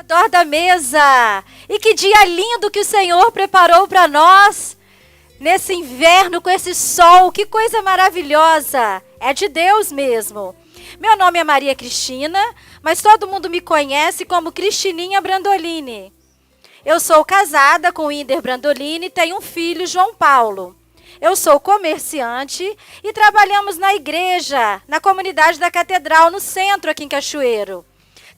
redor da mesa. E que dia lindo que o Senhor preparou para nós. Nesse inverno, com esse sol, que coisa maravilhosa. É de Deus mesmo. Meu nome é Maria Cristina, mas todo mundo me conhece como Cristininha Brandolini. Eu sou casada com o Inder Brandolini e tenho um filho, João Paulo. Eu sou comerciante e trabalhamos na igreja, na comunidade da Catedral, no centro aqui em Cachoeiro.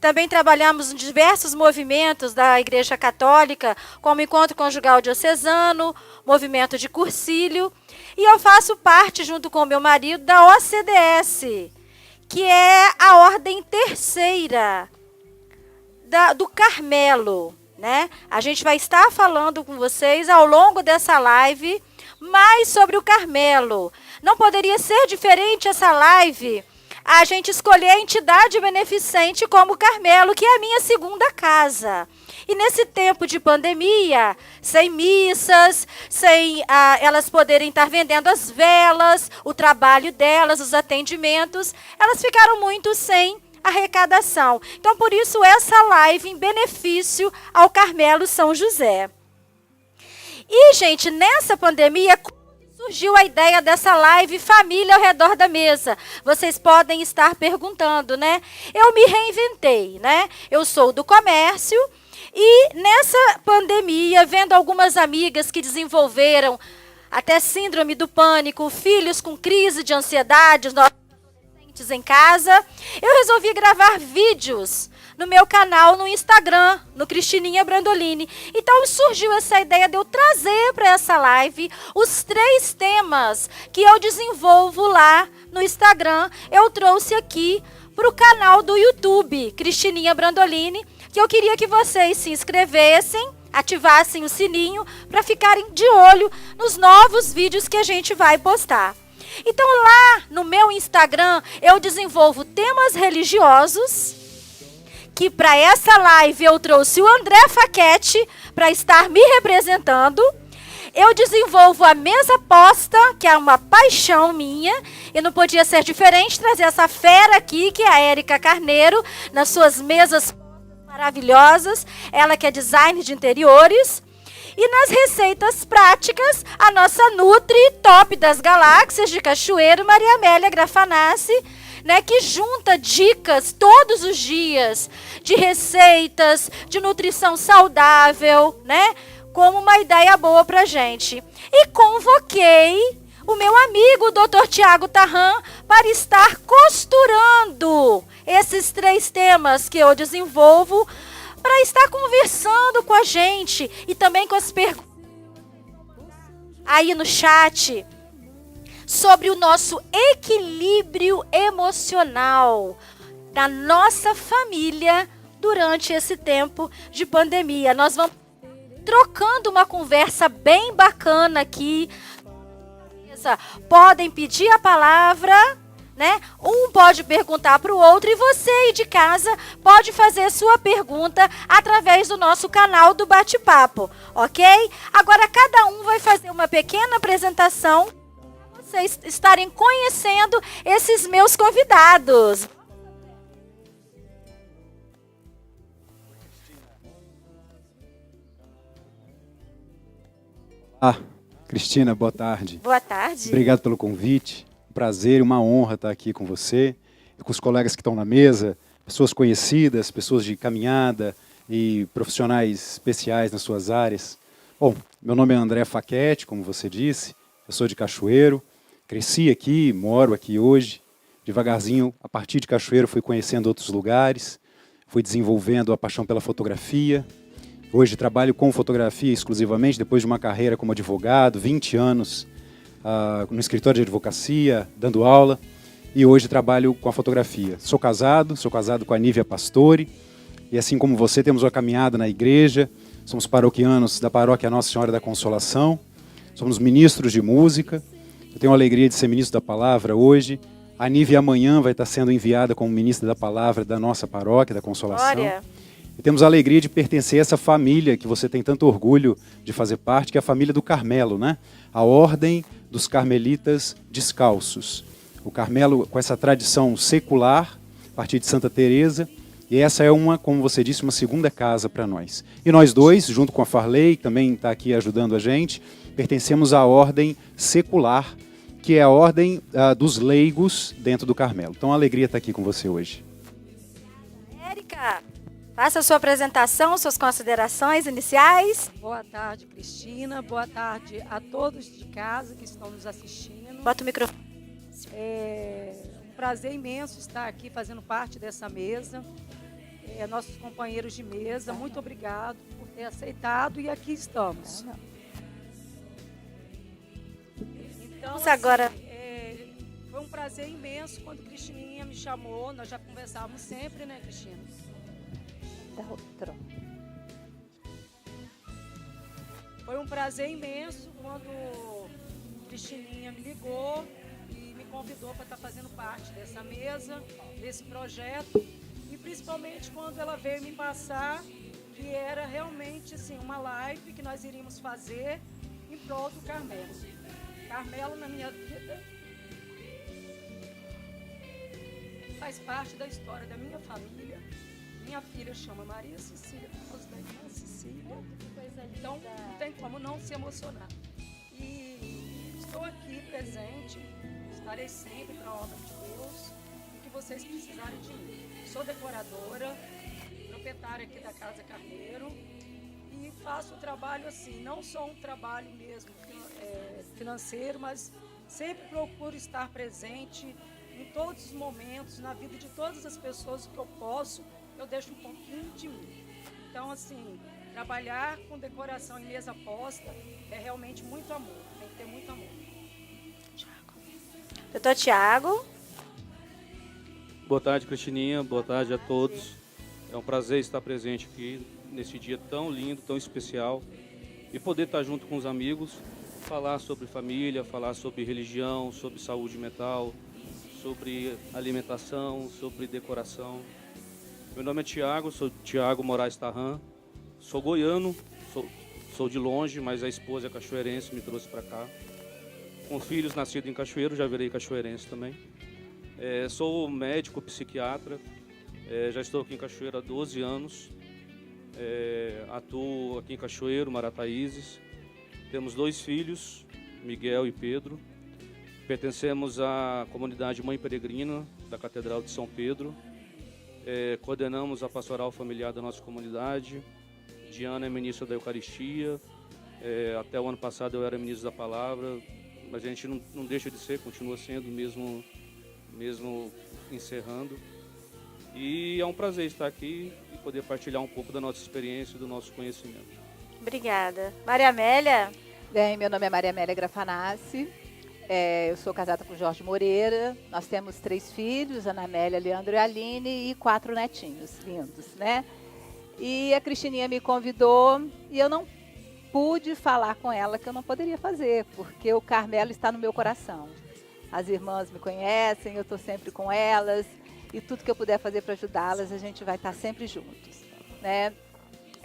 Também trabalhamos em diversos movimentos da Igreja Católica, como Encontro Conjugal Diocesano, Movimento de Cursilho. E eu faço parte, junto com o meu marido, da OCDS, que é a ordem terceira do Carmelo, né? A gente vai estar falando com vocês ao longo dessa live mais sobre o Carmelo. Não poderia ser diferente essa live a gente escolher a entidade beneficente como o Carmelo, que é a minha segunda casa. E nesse tempo de pandemia, sem missas, sem elas poderem estar vendendo as velas, o trabalho delas, os atendimentos, elas ficaram muito sem arrecadação. Então, por isso, essa live em benefício ao Carmelo São José. E, gente, nessa pandemia, surgiu a ideia dessa live Família ao Redor da Mesa. Vocês podem estar perguntando, né? Eu me reinventei, né? Eu sou do comércio e nessa pandemia, vendo algumas amigas que desenvolveram até síndrome do pânico, filhos com crise de ansiedade, nossos adolescentes em casa, eu resolvi gravar vídeos no meu canal no Instagram, no Cristininha Brandolini. Então surgiu essa ideia de eu trazer para essa live os 3 temas que eu desenvolvo lá no Instagram. Eu trouxe aqui para o canal do YouTube, Cristininha Brandolini, que eu queria que vocês se inscrevessem, ativassem o sininho para ficarem de olho nos novos vídeos que a gente vai postar. Então lá no meu Instagram eu desenvolvo temas religiosos, que para essa live eu trouxe o André Faquete para estar me representando. Eu desenvolvo a mesa posta, que é uma paixão minha, e não podia ser diferente trazer essa fera aqui, que é a Érica Carneiro, nas suas mesas maravilhosas, ela que é design de interiores. E nas receitas práticas, a nossa Nutri Top das Galáxias de Cachoeiro, Maria Amélia Grafanassi, né, que junta dicas todos os dias de receitas, de nutrição saudável, né, como uma ideia boa pra gente. E convoquei o meu amigo, o Dr. Tiago Tarran, para estar costurando esses 3 temas que eu desenvolvo, para estar conversando com a gente e também com as perguntas aí no chat, sobre o nosso equilíbrio emocional da nossa família durante esse tempo de pandemia. Nós vamos trocando uma conversa bem bacana aqui. Podem pedir a palavra, né? Um pode perguntar para o outro e você aí de casa pode fazer sua pergunta através do nosso canal do bate-papo, ok? Agora cada um vai fazer uma pequena apresentação, vocês estarem conhecendo esses meus convidados. Cristina, boa tarde. Boa tarde. Obrigado pelo convite. Um prazer e uma honra estar aqui com você, e com os colegas que estão na mesa, pessoas conhecidas, pessoas de caminhada e profissionais especiais nas suas áreas. Bom, meu nome é André Faquete, como você disse, eu sou de Cachoeiro. Cresci aqui, moro aqui hoje. Devagarzinho, a partir de Cachoeiro, fui conhecendo outros lugares, fui desenvolvendo a paixão pela fotografia. Hoje trabalho com fotografia exclusivamente, depois de uma carreira como advogado, 20 anos no escritório de advocacia, dando aula, e hoje trabalho com a fotografia. Sou casado com a Nívia Pastore, e assim como você, temos uma caminhada na igreja, somos paroquianos da paróquia Nossa Senhora da Consolação, somos ministros de música. Eu tenho a alegria de ser ministro da palavra hoje. A Nívia amanhã vai estar sendo enviada como ministra da palavra da nossa paróquia, da Consolação. Glória. E temos a alegria de pertencer a essa família que você tem tanto orgulho de fazer parte, que é a família do Carmelo, né? A Ordem dos Carmelitas Descalços. O Carmelo, com essa tradição secular, a partir de Santa Teresa, E essa é como você disse, uma segunda casa para nós. E nós dois, junto com a Farley, que também está aqui ajudando a gente, pertencemos à ordem secular, que é a ordem dos leigos dentro do Carmelo. Então, a alegria estar aqui com você hoje. Érica, faça a sua apresentação, suas considerações iniciais. Boa tarde, Cristina. Boa tarde a todos de casa que estão nos assistindo. Bota o microfone. É um prazer imenso estar aqui fazendo parte dessa mesa. Nossos companheiros de mesa, muito obrigado por ter aceitado e aqui estamos. Então, Vamos agora. Foi um prazer imenso quando Cristininha me chamou. Nós já conversávamos sempre, né, Cristina? Foi um prazer imenso quando Cristininha me ligou e me convidou para estar fazendo parte dessa mesa, desse projeto. E principalmente quando ela veio me passar que era realmente assim, uma live que nós iríamos fazer em prol do Carmelo. Carmelo na minha vida faz parte da história da minha família. Minha filha chama Maria Cecília, nós da irmã Cecília. Então não tem como não se emocionar. E estou aqui presente, estarei sempre para a obra de Deus, o que vocês precisarem de mim. Sou decoradora, proprietária aqui da Casa Carneiro e faço o trabalho assim, não só um trabalho mesmo financeiro, mas sempre procuro estar presente em todos os momentos, na vida de todas as pessoas que eu posso, eu deixo um pouquinho de mim. Então, assim, trabalhar com decoração em mesa posta é realmente muito amor, tem que ter muito amor. Doutor Tiago. Boa tarde, Cristininha. Boa tarde a todos. É um prazer estar presente aqui nesse dia tão lindo, tão especial e poder estar junto com os amigos, falar sobre família, falar sobre religião, sobre saúde mental, sobre alimentação, sobre decoração. Meu nome é Tiago, sou Tiago Moraes Tarran, sou goiano, sou de longe, mas a esposa é cachoeirense, me trouxe para cá. Com filhos nascidos em Cachoeiro, já virei cachoeirense também. Sou médico psiquiatra, já estou aqui em Cachoeiro há 12 anos, atuo aqui em Cachoeiro, Marataízes. Temos 2 filhos, Miguel e Pedro. Pertencemos à comunidade Mãe Peregrina da Catedral de São Pedro. Coordenamos a pastoral familiar da nossa comunidade. Diana é ministra da Eucaristia. Até o ano passado eu era ministro da Palavra, mas a gente não deixa de ser, continua sendo mesmo encerrando. E é um prazer estar aqui e poder partilhar um pouco da nossa experiência e do nosso conhecimento. Obrigada. Maria Amélia. Bem, meu nome é Maria Amélia Grafanassi, eu sou casada com Jorge Moreira, nós temos 3 filhos, Ana Amélia, Leandro e Aline, e 4 netinhos lindos, né? E a Cristininha me convidou e eu não pude falar com ela que eu não poderia fazer, porque o Carmelo está no meu coração. As irmãs me conhecem, eu estou sempre com elas, e tudo que eu puder fazer para ajudá-las, a gente vai estar sempre juntos, né?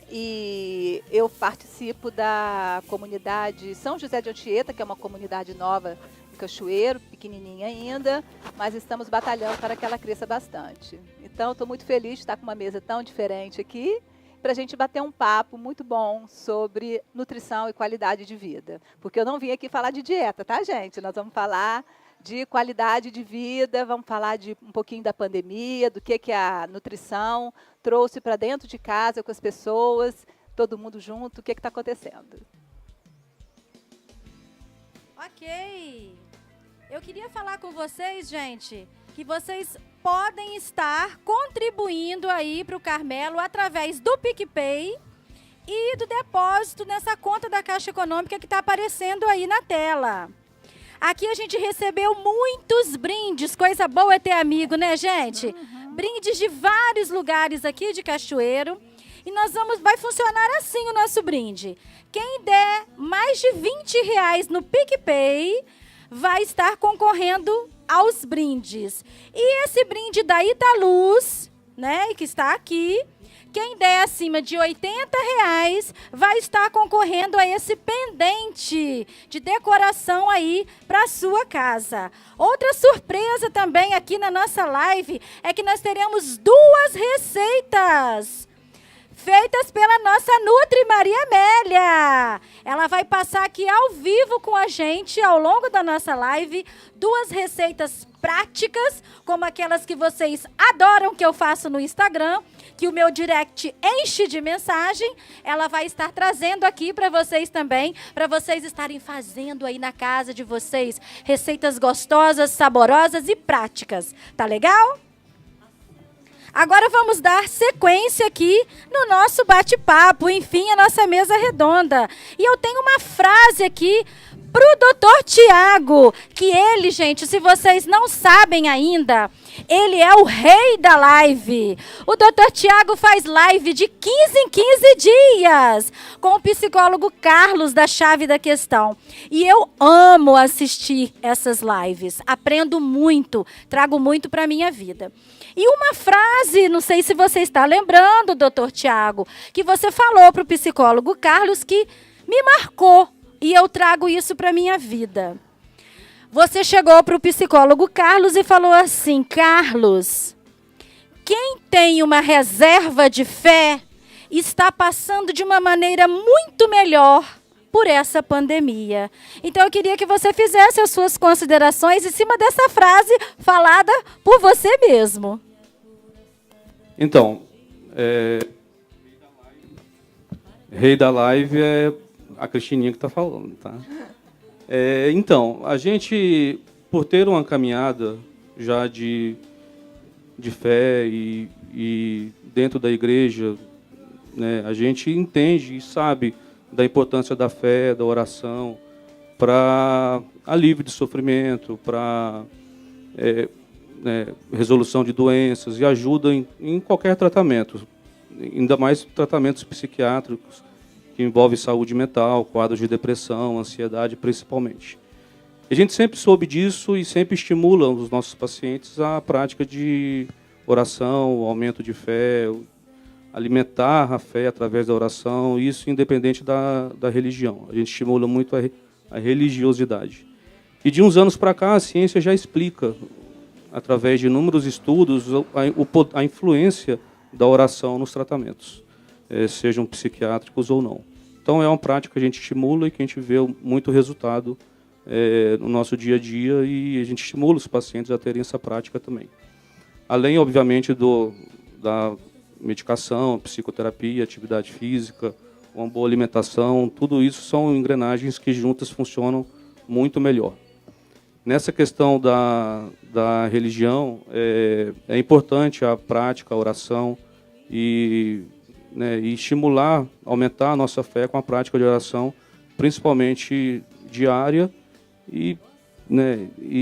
E eu participo da comunidade São José de Anchieta, que é uma comunidade nova do Cachoeiro, pequenininha ainda, mas estamos batalhando para que ela cresça bastante. Então, estou muito feliz de estar com uma mesa tão diferente aqui, para a gente bater um papo muito bom sobre nutrição e qualidade de vida. Porque eu não vim aqui falar de dieta, tá, gente? Nós vamos falar de qualidade de vida, vamos falar de um pouquinho da pandemia, do que a nutrição trouxe para dentro de casa com as pessoas, todo mundo junto, o que está acontecendo. Ok. Eu queria falar com vocês, gente, que vocês podem estar contribuindo aí para o Carmelo através do PicPay e do depósito nessa conta da Caixa Econômica que está aparecendo aí na tela. Aqui a gente recebeu muitos brindes, coisa boa é ter amigo, né, gente? Brindes de vários lugares aqui de Cachoeiro. E vai funcionar assim o nosso brinde. Quem der mais de R$20 no PicPay vai estar concorrendo aos brindes. E esse brinde da Italuz, né, que está aqui, quem der acima de R$ 80 vai estar concorrendo a esse pendente de decoração aí para sua casa. Outra surpresa também aqui na nossa live é que nós teremos 2 receitas feitas pela nossa Nutri Maria Amélia. Ela vai passar aqui ao vivo com a gente, ao longo da nossa live, 2 receitas práticas, como aquelas que vocês adoram que eu faço no Instagram, que o meu direct enche de mensagem. Ela vai estar trazendo aqui para vocês também, para vocês estarem fazendo aí na casa de vocês, receitas gostosas, saborosas e práticas. Tá legal? Agora vamos dar sequência aqui no nosso bate-papo, enfim, a nossa mesa redonda. E eu tenho uma frase aqui para o Dr. Tiago, que ele, gente, se vocês não sabem ainda, ele é o rei da live. O Dr. Tiago faz live de 15 em 15 dias com o psicólogo Carlos da Chave da Questão. E eu amo assistir essas lives, aprendo muito, trago muito para a minha vida. E uma frase, não sei se você está lembrando, doutor Tiago, que você falou para o psicólogo Carlos que me marcou e eu trago isso para a minha vida. Você chegou para o psicólogo Carlos e falou assim: Carlos, quem tem uma reserva de fé está passando de uma maneira muito melhor por essa pandemia. Então eu queria que você fizesse as suas considerações em cima dessa frase falada por você mesmo. Então, rei da live é a Cristininha que está falando, tá? Então, a gente, por ter uma caminhada já de fé e dentro da igreja, né, a gente entende e sabe da importância da fé, da oração, para alívio de sofrimento, para resolução de doenças e ajuda em qualquer tratamento, ainda mais tratamentos psiquiátricos que envolvem saúde mental, quadros de depressão, ansiedade principalmente. A gente sempre soube disso e sempre estimula os nossos pacientes a prática de oração, o aumento de fé, alimentar a fé através da oração, isso independente da religião. A gente estimula muito a religiosidade. E de uns anos para cá, a ciência já explica, através de inúmeros estudos, a influência da oração nos tratamentos, sejam psiquiátricos ou não. Então, é uma prática que a gente estimula e que a gente vê muito resultado no nosso dia a dia, e a gente estimula os pacientes a terem essa prática também. Além, obviamente, da medicação, psicoterapia, atividade física, uma boa alimentação, tudo isso são engrenagens que juntas funcionam muito melhor. Nessa questão da religião, é importante a prática, a oração e estimular, aumentar a nossa fé com a prática de oração, principalmente diária e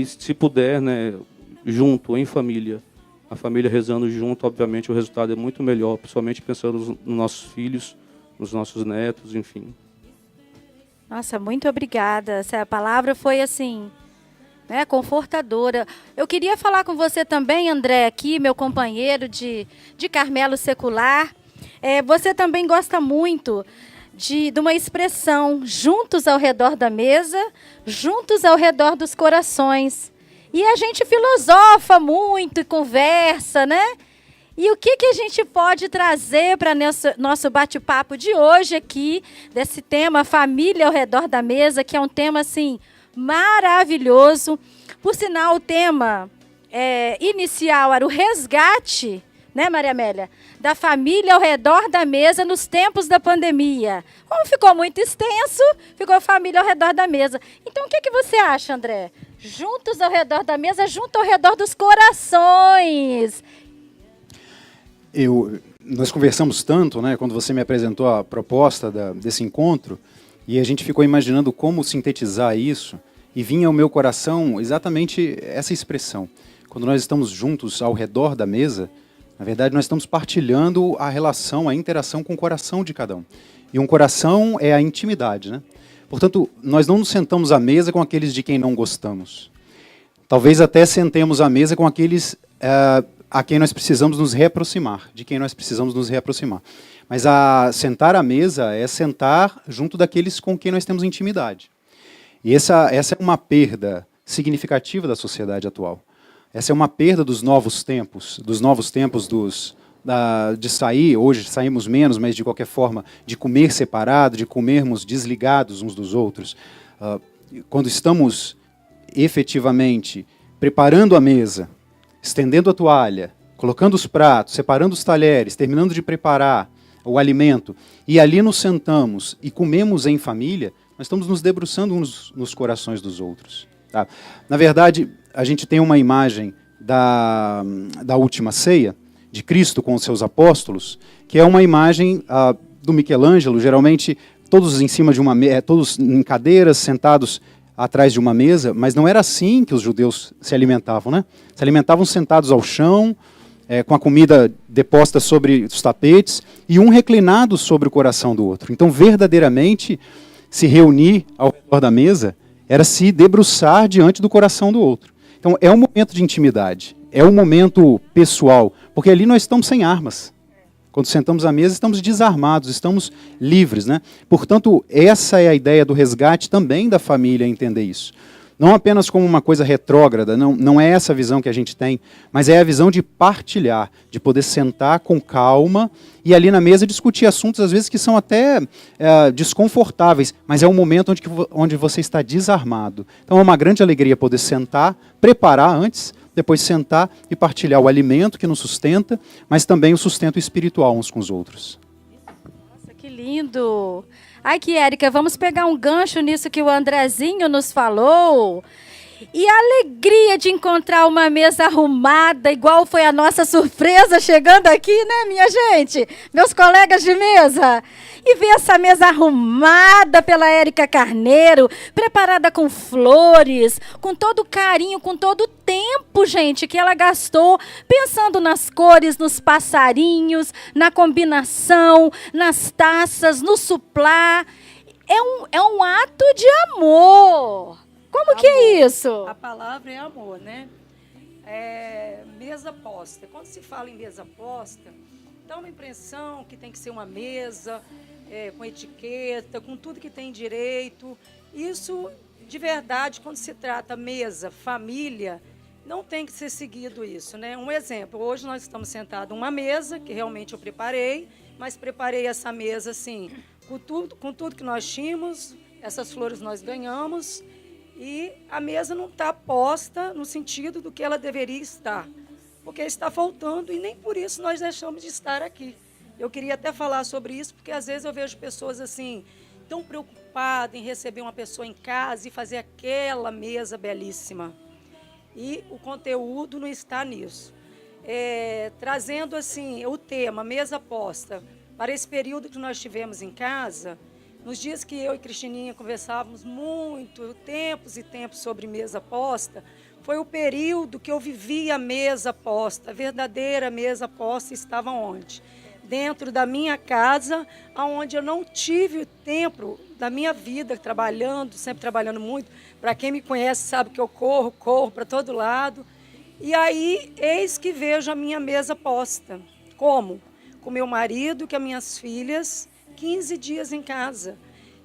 se puder, junto, em família. A família rezando junto, obviamente o resultado é muito melhor, principalmente pensando nos nossos filhos, nos nossos netos, enfim. Nossa, muito obrigada. Essa palavra foi assim, confortadora. Eu queria falar com você também, André, aqui, meu companheiro de Carmelo Secular. Você também gosta muito de uma expressão, juntos ao redor da mesa, juntos ao redor dos corações. E a gente filosofa muito e conversa, né? E o que a gente pode trazer para nosso bate-papo de hoje aqui, desse tema Família ao Redor da Mesa, que é um tema, assim, maravilhoso. Por sinal, o tema inicial era o resgate, né, Maria Amélia, da família ao redor da mesa nos tempos da pandemia. Como ficou muito extenso, ficou família ao redor da mesa. Então, o que você acha, André? Juntos ao redor da mesa, junto ao redor dos corações. Nós conversamos tanto, quando você me apresentou a proposta desse encontro, e a gente ficou imaginando como sintetizar isso, e vinha ao meu coração exatamente essa expressão. Quando nós estamos juntos ao redor da mesa, na verdade nós estamos partilhando a relação, a interação com o coração de cada um. E um coração é a intimidade, né? Portanto, nós não nos sentamos à mesa com aqueles de quem não gostamos. Talvez até sentemos à mesa com aqueles a quem nós precisamos nos reaproximar, de quem nós precisamos nos reaproximar. Mas sentar à mesa é sentar junto daqueles com quem nós temos intimidade. E essa é uma perda significativa da sociedade atual. Essa é uma perda dos novos tempos de sair, hoje saímos menos, mas de qualquer forma, de comer separado, de comermos desligados uns dos outros. Quando estamos efetivamente preparando a mesa, estendendo a toalha, colocando os pratos, separando os talheres, terminando de preparar o alimento, e ali nos sentamos e comemos em família, nós estamos nos debruçando uns nos corações dos outros. Tá? Na verdade, a gente tem uma imagem da última ceia, de Cristo com os seus apóstolos, que é uma imagem do Michelangelo, geralmente todos em cima de todos em cadeiras, sentados atrás de uma mesa, mas não era assim que os judeus se alimentavam, né? Se alimentavam sentados ao chão, com a comida deposta sobre os tapetes, e um reclinado sobre o coração do outro. Então, verdadeiramente, se reunir ao redor da mesa era se debruçar diante do coração do outro. Então, é um momento de intimidade, é um momento pessoal, porque ali nós estamos sem armas. Quando sentamos à mesa, estamos desarmados, estamos livres, né? Portanto, essa é a ideia do resgate também da família, entender isso. Não apenas como uma coisa retrógrada, não é essa a visão que a gente tem, mas é a visão de partilhar, de poder sentar com calma e ali na mesa discutir assuntos, às vezes, que são até desconfortáveis, mas é um momento onde você está desarmado. Então é uma grande alegria poder sentar, preparar antes, depois sentar e partilhar o alimento que nos sustenta, mas também o sustento espiritual uns com os outros. Nossa, que lindo! Ai, que Érica, vamos pegar um gancho nisso que o Andrezinho nos falou. E a alegria de encontrar uma mesa arrumada, igual foi a nossa surpresa chegando aqui, né, minha gente? Meus colegas de mesa. E ver essa mesa arrumada pela Érica Carneiro, preparada com flores, com todo o carinho, com todo o tempo, gente, que ela gastou, pensando nas cores, nos passarinhos, na combinação, nas taças, no suplá. É um ato de amor. Como amor. Que é isso? A palavra é amor, né? Mesa posta. Quando se fala em mesa posta, dá uma impressão que tem que ser uma mesa com etiqueta, com tudo que tem direito. Isso, de verdade, quando se trata mesa, família, não tem que ser seguido isso, né? Um exemplo, hoje nós estamos sentados numa mesa, que realmente eu preparei, mas preparei essa mesa assim, com tudo que nós tínhamos, essas flores nós ganhamos, e a mesa não está posta no sentido do que ela deveria estar, porque está faltando e nem por isso nós deixamos de estar aqui. Eu queria até falar sobre isso, porque às vezes eu vejo pessoas assim, tão preocupadas em receber uma pessoa em casa e fazer aquela mesa belíssima. E o conteúdo não está nisso. Trazendo assim o tema, mesa posta, para esse período que nós tivemos em casa, nos dias que eu e Cristininha conversávamos muito, tempos e tempos sobre mesa posta, foi o período que eu vivi a mesa posta, a verdadeira mesa posta estava onde? Dentro da minha casa, onde eu não tive o tempo da minha vida trabalhando, sempre trabalhando muito. Para quem me conhece sabe que eu corro para todo lado. E aí, eis que vejo a minha mesa posta. Como? Com meu marido, com as minhas filhas, 15 dias em casa.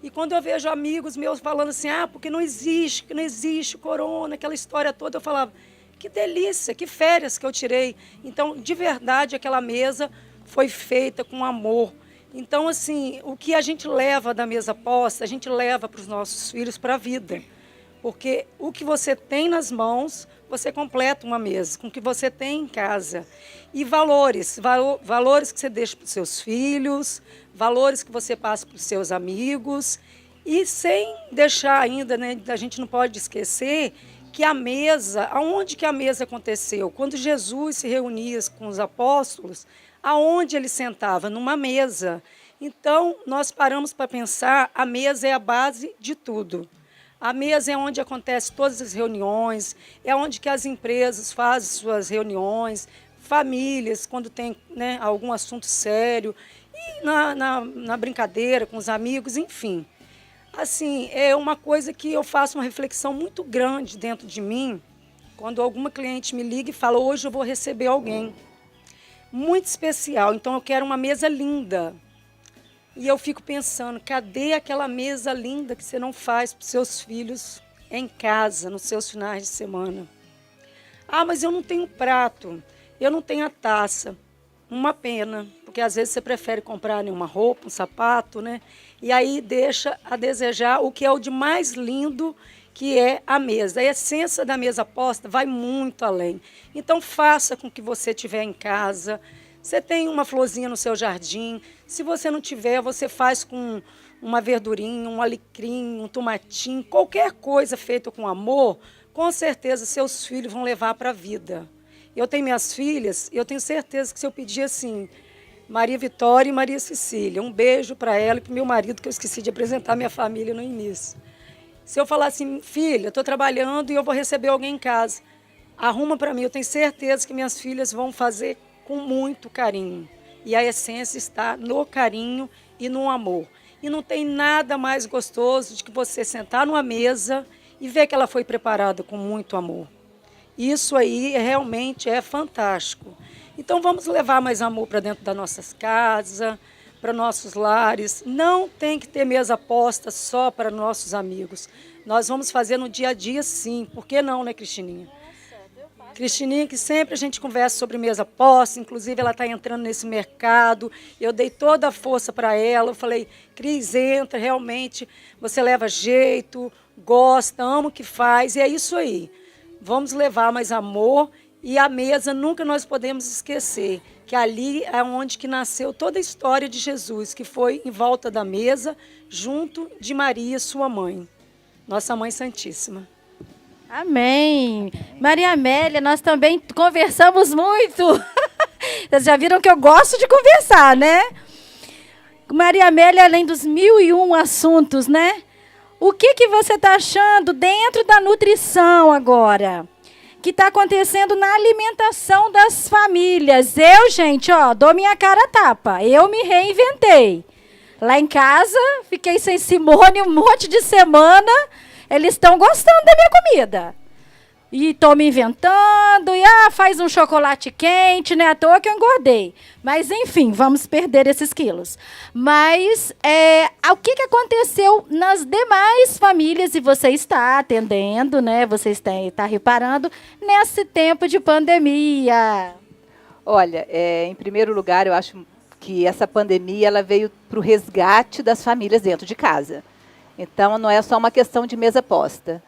E quando eu vejo amigos meus falando assim, porque não existe corona, aquela história toda, eu falava, que delícia, que férias que eu tirei. Então, de verdade, aquela mesa foi feita com amor. Então, assim, o que a gente leva da mesa posta, a gente leva para os nossos filhos para a vida. Porque o que você tem nas mãos, você completa uma mesa, com o que você tem em casa. E valores que você deixa para os seus filhos, valores que você passa para os seus amigos. E sem deixar ainda, né, a gente não pode esquecer que a mesa, aonde que a mesa aconteceu? Quando Jesus se reunia com os apóstolos, aonde ele sentava? Numa mesa. Então, nós paramos para pensar, a mesa é a base de tudo. A mesa é onde acontecem todas as reuniões, é onde que as empresas fazem suas reuniões, famílias, quando tem, né, algum assunto sério, e na brincadeira com os amigos, enfim. Assim, é uma coisa que eu faço uma reflexão muito grande dentro de mim, quando alguma cliente me liga e fala, hoje eu vou receber alguém muito especial, então eu quero uma mesa linda. E eu fico pensando, cadê aquela mesa linda que você não faz para os seus filhos em casa, nos seus finais de semana? Ah, mas eu não tenho prato, eu não tenho a taça. Uma pena, porque às vezes você prefere comprar uma roupa, um sapato, né? E aí deixa a desejar o que é o de mais lindo, que é a mesa. A essência da mesa posta vai muito além. Então, faça com que você tiver em casa. Você tem uma florzinha no seu jardim. Se você não tiver, você faz com uma verdurinha, um alecrim, um tomatinho, qualquer coisa feita com amor, com certeza seus filhos vão levar para a vida. Eu tenho minhas filhas, e eu tenho certeza que se eu pedir assim, Maria Vitória e Maria Cecília, um beijo para ela e para o meu marido, que eu esqueci de apresentar minha família no início. Se eu falar assim, filha, eu estou trabalhando e eu vou receber alguém em casa, arruma para mim, eu tenho certeza que minhas filhas vão fazer com muito carinho. E a essência está no carinho e no amor. E não tem nada mais gostoso de que você sentar numa mesa e ver que ela foi preparada com muito amor. Isso aí realmente é fantástico. Então vamos levar mais amor para dentro das nossas casas, para nossos lares. Não tem que ter mesa posta só para nossos amigos. Nós vamos fazer no dia a dia, sim. Por que não, né, Cristininha? Cristininha, que sempre a gente conversa sobre mesa posta, inclusive ela está entrando nesse mercado, eu dei toda a força para ela, eu falei, Cris, entra, realmente, você leva jeito, gosta, ama o que faz, e é isso aí. Vamos levar mais amor, e a mesa nunca nós podemos esquecer, que ali é onde que nasceu toda a história de Jesus, que foi em volta da mesa, junto de Maria, sua mãe, nossa Mãe Santíssima. Amém. Maria Amélia, nós também conversamos muito. Vocês já viram que eu gosto de conversar, né? Maria Amélia, além dos 1001 assuntos, né? O que você está achando dentro da nutrição agora? Que está acontecendo na alimentação das famílias. Eu, gente, ó, dou minha cara a tapa. Eu me reinventei. Lá em casa, fiquei sem Simone um monte de semana. Eles estão gostando da minha comida. E estou me inventando. E faz um chocolate quente, né? À toa que eu engordei. Mas, enfim, vamos perder esses quilos. Mas o que aconteceu nas demais famílias, e você está atendendo, né? Você está reparando, nesse tempo de pandemia? Olha, em primeiro lugar, eu acho que essa pandemia ela veio para o resgate das famílias dentro de casa. Então, não é só uma questão de mesa posta.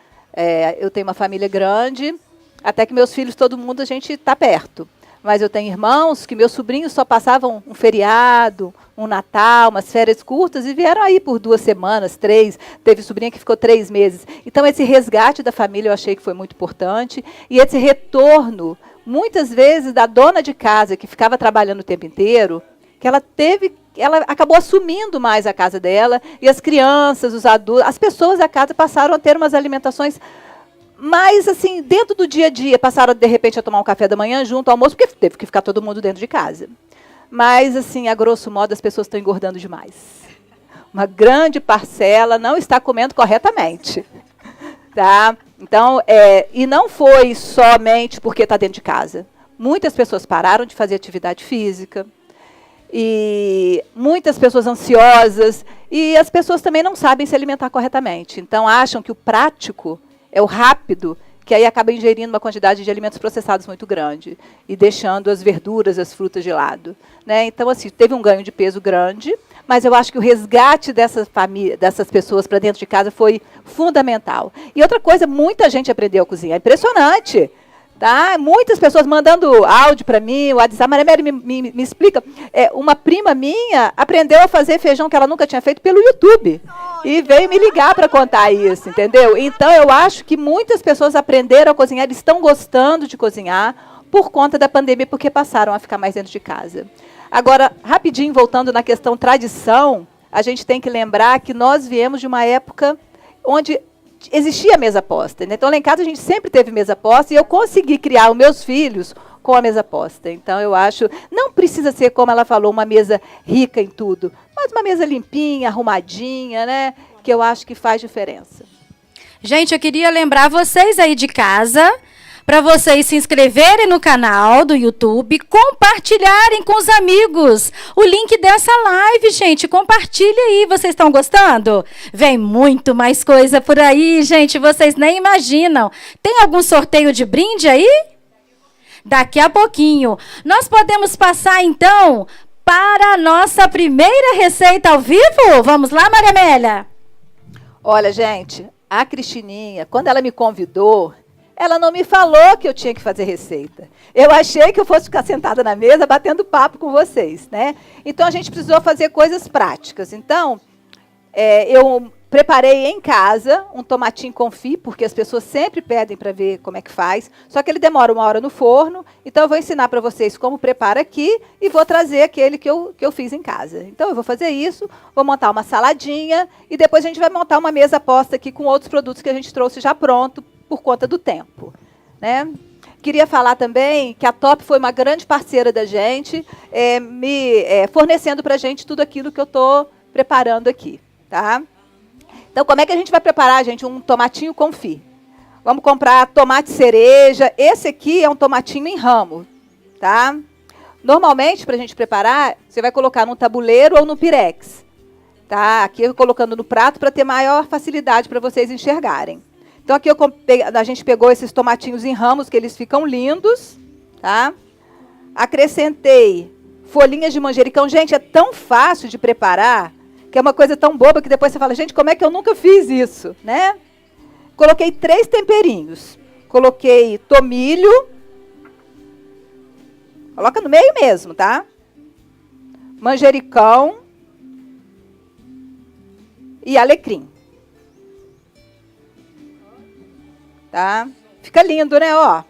Eu tenho uma família grande, até que meus filhos, todo mundo, a gente está perto. Mas eu tenho irmãos que meus sobrinhos só passavam um feriado, um Natal, umas férias curtas, e vieram aí por 2 semanas, 3. Teve sobrinha que ficou 3 meses. Então, esse resgate da família eu achei que foi muito importante. E esse retorno, muitas vezes, da dona de casa, que ficava trabalhando o tempo inteiro, que ela acabou assumindo mais a casa dela, e as crianças, os adultos, as pessoas da casa passaram a ter umas alimentações mais, assim, dentro do dia a dia, passaram, de repente, a tomar um café da manhã junto ao almoço, porque teve que ficar todo mundo dentro de casa. Mas, assim, a grosso modo, as pessoas estão engordando demais. Uma grande parcela não está comendo corretamente. Tá? Então, e não foi somente porque está dentro de casa. Muitas pessoas pararam de fazer atividade física, e muitas pessoas ansiosas, e as pessoas também não sabem se alimentar corretamente. Então, acham que o prático é o rápido, que aí acaba ingerindo uma quantidade de alimentos processados muito grande, e deixando as verduras, as frutas de lado. Né? Então, assim, teve um ganho de peso grande, mas eu acho que o resgate dessas pessoas para dentro de casa foi fundamental. E outra coisa, muita gente aprendeu a cozinhar. Impressionante! Tá? Muitas pessoas mandando áudio para mim, o WhatsApp. Maria Amélia, me explica. Uma prima minha aprendeu a fazer feijão que ela nunca tinha feito pelo YouTube. E veio me ligar para contar isso, entendeu? Então, eu acho que muitas pessoas aprenderam a cozinhar, estão gostando de cozinhar por conta da pandemia, porque passaram a ficar mais dentro de casa. Agora, rapidinho, voltando na questão tradição, a gente tem que lembrar que nós viemos de uma época onde existia mesa posta. Né? Então, lá em casa, a gente sempre teve mesa posta, e eu consegui criar os meus filhos com a mesa posta. Então, eu acho, não precisa ser, como ela falou, uma mesa rica em tudo, mas uma mesa limpinha, arrumadinha, né? Que eu acho que faz diferença. Gente, eu queria lembrar vocês aí de casa, para vocês se inscreverem no canal do YouTube, compartilharem com os amigos o link dessa live, gente. Compartilha aí, vocês estão gostando? Vem muito mais coisa por aí, gente, vocês nem imaginam. Tem algum sorteio de brinde aí? Daqui a pouquinho. Nós podemos passar, então, para a nossa primeira receita ao vivo? Vamos lá, Maria Amélia? Olha, gente, a Cristininha, quando ela me convidou, ela não me falou que eu tinha que fazer receita. Eu achei que eu fosse ficar sentada na mesa batendo papo com vocês, né? Então, a gente precisou fazer coisas práticas. Então, eu preparei em casa um tomatinho confit, porque as pessoas sempre pedem para ver como é que faz. Só que ele demora 1 hora no forno. Então, eu vou ensinar para vocês como prepara aqui e vou trazer aquele que eu fiz em casa. Então, eu vou fazer isso, vou montar uma saladinha e depois a gente vai montar uma mesa posta aqui com outros produtos que a gente trouxe já pronto, por conta do tempo, né? Queria falar também que a Top foi uma grande parceira da gente, fornecendo para a gente tudo aquilo que eu estou preparando aqui, tá? Então, como é que a gente vai preparar, gente, um tomatinho confit? Vamos comprar tomate cereja. Esse aqui é um tomatinho em ramo, tá? Normalmente, para a gente preparar, você vai colocar num tabuleiro ou no pirex, tá? Aqui eu colocando no prato para ter maior facilidade para vocês enxergarem. Então, aqui a gente pegou esses tomatinhos em ramos, que eles ficam lindos, tá? Acrescentei folhinhas de manjericão. Gente, é tão fácil de preparar, que é uma coisa tão boba que depois você fala, gente, como é que eu nunca fiz isso, né? Coloquei 3 temperinhos. Coloquei tomilho. Coloca no meio mesmo, tá? Manjericão. E alecrim. Tá? Fica lindo, né? Ó.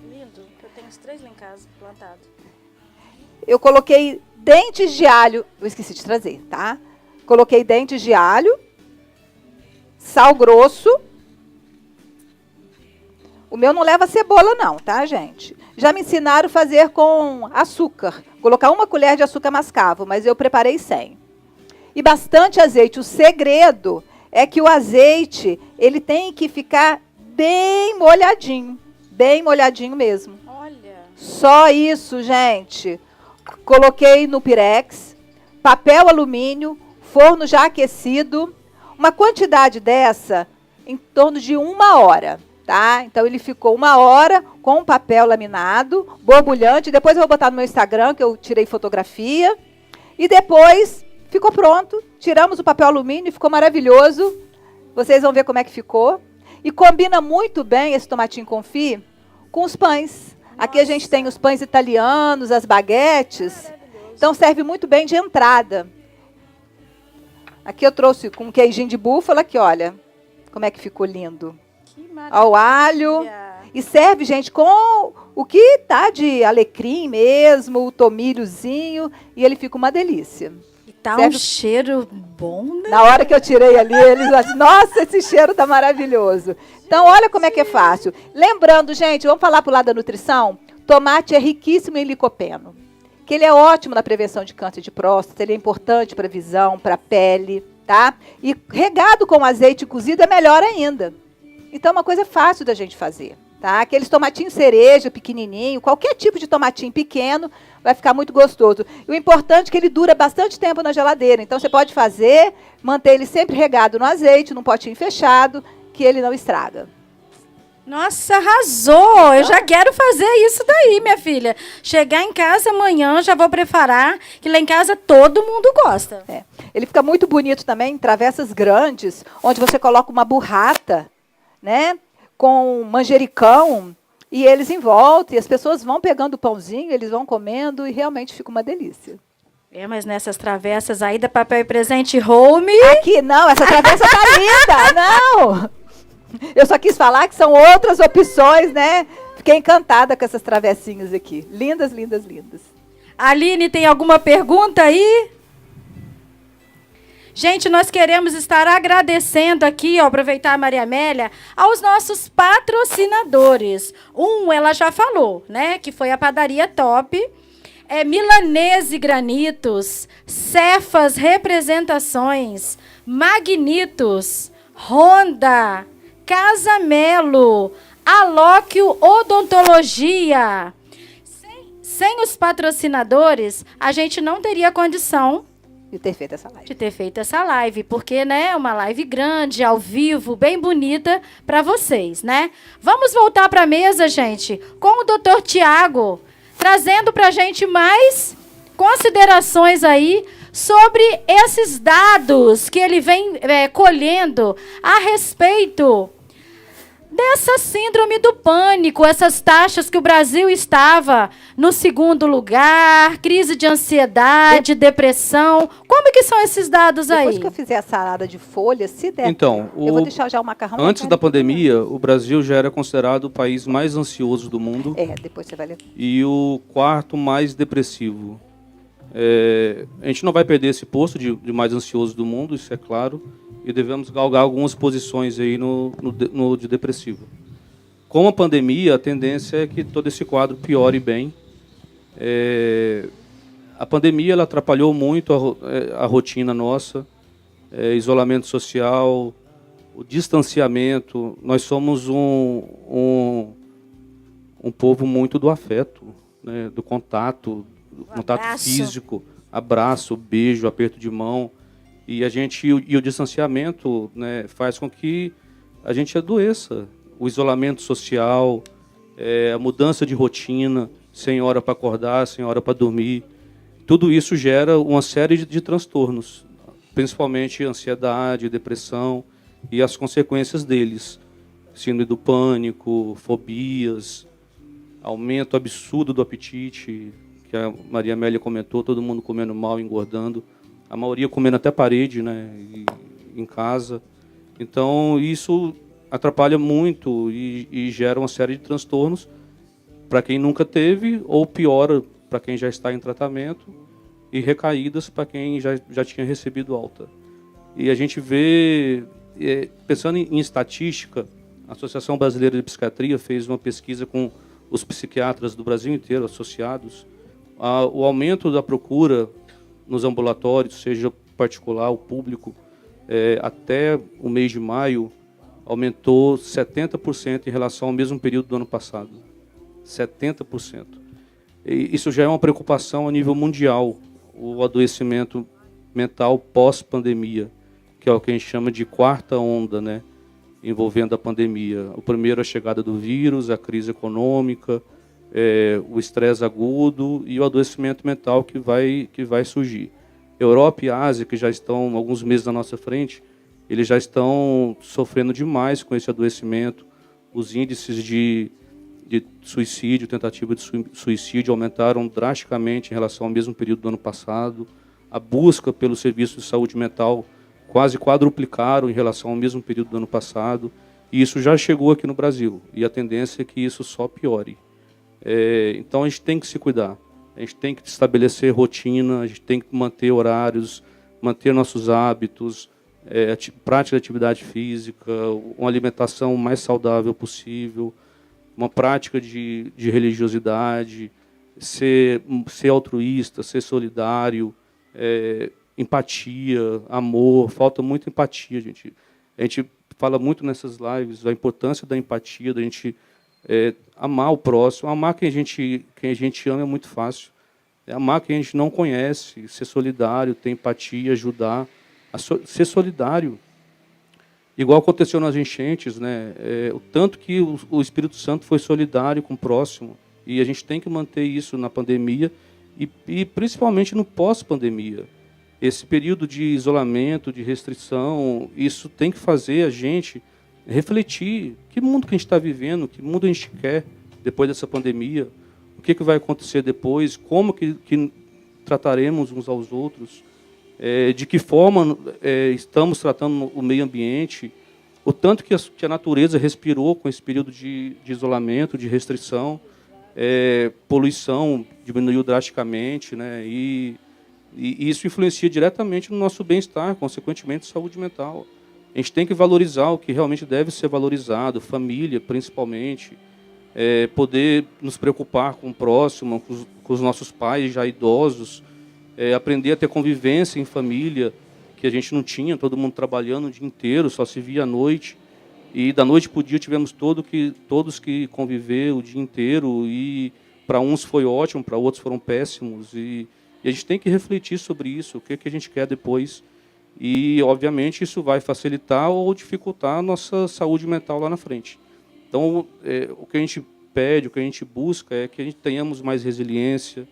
Lindo, eu tenho os 3 lá em casa plantados. Eu coloquei dentes de alho. Eu esqueci de trazer, tá? Coloquei dentes de alho. Sal grosso. O meu não leva cebola não, tá, gente? Já me ensinaram a fazer com açúcar. Colocar 1 colher de açúcar mascavo, mas eu preparei sem. E bastante azeite. O segredo é que o azeite, ele tem que ficar bem molhadinho mesmo. Olha. Só isso, gente. Coloquei no pirex, papel alumínio, forno já aquecido. Uma quantidade dessa em torno de 1 hora, tá? Então, ele ficou 1 hora com papel laminado, borbulhante. Depois eu vou botar no meu Instagram, que eu tirei fotografia. E depois ficou pronto. Tiramos o papel alumínio, ficou maravilhoso. Vocês vão ver como é que ficou. E combina muito bem esse tomatinho confit com os pães. Nossa. Aqui a gente tem os pães italianos, as baguetes. Então serve muito bem de entrada. Aqui eu trouxe com um queijinho de búfala, aqui, olha. Como é que ficou lindo. Que maravilha. Ao alho. E serve, gente, com o que tá de alecrim mesmo, o tomilhozinho. E ele fica uma delícia. Tá um cheiro bom, né? Na hora que eu tirei ali, eles falaram, nossa, esse cheiro tá maravilhoso. Então, olha como é que é fácil. Lembrando, gente, vamos falar pro lado da nutrição? Tomate é riquíssimo em licopeno, que ele é ótimo na prevenção de câncer de próstata, ele é importante para a visão, para a pele, tá? E regado com azeite cozido é melhor ainda. Então, é uma coisa fácil da gente fazer, tá? Aqueles tomatinhos cereja, pequenininho, qualquer tipo de tomatinho pequeno, vai ficar muito gostoso. E o importante é que ele dura bastante tempo na geladeira. Então, você pode fazer, manter ele sempre regado no azeite, num potinho fechado, que ele não estraga. Nossa, arrasou! Eu já quero fazer isso daí, minha filha. Chegar em casa amanhã, já vou preparar, que lá em casa todo mundo gosta. Ele fica muito bonito também em travessas grandes, onde você coloca uma burrata, né? Com manjericão, e eles em volta, e as pessoas vão pegando o pãozinho, eles vão comendo, e realmente fica uma delícia. Mas nessas travessas aí da Papel e Presente Home... Aqui não, essa travessa tá linda, não! Eu só quis falar que são outras opções, né? Fiquei encantada com essas travessinhas aqui. Lindas, lindas, lindas. Aline, tem alguma pergunta aí? Gente, nós queremos estar agradecendo aqui, ó, aproveitar a Maria Amélia, aos nossos patrocinadores. Ela já falou, né, que foi a Padaria Top, Milanese Granitos, Cefas Representações, Magnitos, Honda, Casa Melo, Alóquio Odontologia. Sem os patrocinadores, a gente não teria condição De ter feito essa live. de ter feito essa live, porque, né, é uma live grande, ao vivo, bem bonita para vocês, né? Vamos voltar para a mesa, gente, com o Dr. Tiago, trazendo para a gente mais considerações aí sobre esses dados que ele vem colhendo a respeito dessa síndrome do pânico, essas taxas que o Brasil estava no segundo lugar, crise de ansiedade, depressão. Como que são esses dados aí? Depois que eu fizer a salada de folhas, se der Então, eu vou deixar já o macarrão. antes da pandemia, o Brasil já era considerado o país mais ansioso do mundo Depois você vai ler. e o quarto mais depressivo. A gente não vai perder esse posto de mais ansioso do mundo, isso é claro, e devemos galgar algumas posições aí no de depressivo. Com a pandemia, a tendência é que todo esse quadro piore bem. A pandemia ela atrapalhou muito a rotina nossa, isolamento social, o distanciamento. Nós somos um povo muito do afeto, né, do contato Abraço. físico, abraço, beijo, aperto de mão. E o distanciamento, né, faz com que a gente adoeça. O isolamento social, a mudança de rotina, sem hora para acordar, sem hora para dormir. Tudo isso gera uma série de transtornos, principalmente ansiedade, depressão e as consequências deles. Síndrome do pânico, fobias, aumento absurdo do apetite, que a Maria Amélia comentou, todo mundo comendo mal, engordando. A maioria comendo até parede, né, em casa. Então, isso atrapalha muito e gera uma série de transtornos para quem nunca teve, ou piora para quem já está em tratamento, e recaídas para quem já tinha recebido alta. E a gente vê, pensando em estatística, a Associação Brasileira de Psiquiatria fez uma pesquisa com os psiquiatras do Brasil inteiro associados. O aumento da procura nos ambulatórios, seja particular ou público, até o mês de maio, aumentou 70% em relação ao mesmo período do ano passado. 70%. E isso já é uma preocupação a nível mundial, o adoecimento mental pós-pandemia, que é o que a gente chama de quarta onda, né, envolvendo a pandemia. O primeiro, a chegada do vírus, a crise econômica, o estresse agudo e o adoecimento mental que vai surgir. Europa e Ásia, que já estão alguns meses na nossa frente, eles já estão sofrendo demais com esse adoecimento. Os índices de suicídio, tentativa de suicídio, aumentaram drasticamente em relação ao mesmo período do ano passado. A busca pelo serviço de saúde mental quase quadruplicaram em relação ao mesmo período do ano passado. E isso já chegou aqui no Brasil. E a tendência é que isso só piore. Então a gente tem que se cuidar, a gente tem que estabelecer rotina, a gente tem que manter horários, manter nossos hábitos, prática de atividade física, uma alimentação mais saudável possível, uma prática de religiosidade, ser altruísta, ser solidário, empatia, amor. Falta muita empatia, gente. A gente fala muito nessas lives da importância da empatia, da gente amar o próximo. Amar quem a gente ama é muito fácil. Amar quem a gente não conhece, ser solidário, ter empatia, ajudar, ser solidário. Igual aconteceu nas enchentes, né? O tanto que o Espírito Santo foi solidário com o próximo. E a gente tem que manter isso na pandemia e principalmente no pós-pandemia. Esse período de isolamento, de restrição, isso tem que fazer a gente refletir que mundo que a gente está vivendo, que mundo a gente quer depois dessa pandemia, o que vai acontecer depois, como que trataremos uns aos outros, de que forma estamos tratando o meio ambiente, o tanto que a natureza respirou com esse período de isolamento, de restrição, poluição diminuiu drasticamente, né? E isso influencia diretamente no nosso bem-estar, consequentemente saúde mental. A gente tem que valorizar o que realmente deve ser valorizado, família principalmente, poder nos preocupar com o próximo, com os nossos pais já idosos, aprender a ter convivência em família, que a gente não tinha, todo mundo trabalhando o dia inteiro, só se via à noite. E da noite para o dia tivemos todos que conviver o dia inteiro, e para uns foi ótimo, para outros foram péssimos, e a gente tem que refletir sobre isso, o que a gente quer depois. E, obviamente, isso vai facilitar ou dificultar a nossa saúde mental lá na frente. Então, o que a gente pede, o que a gente busca é que a gente tenhamos mais resiliência,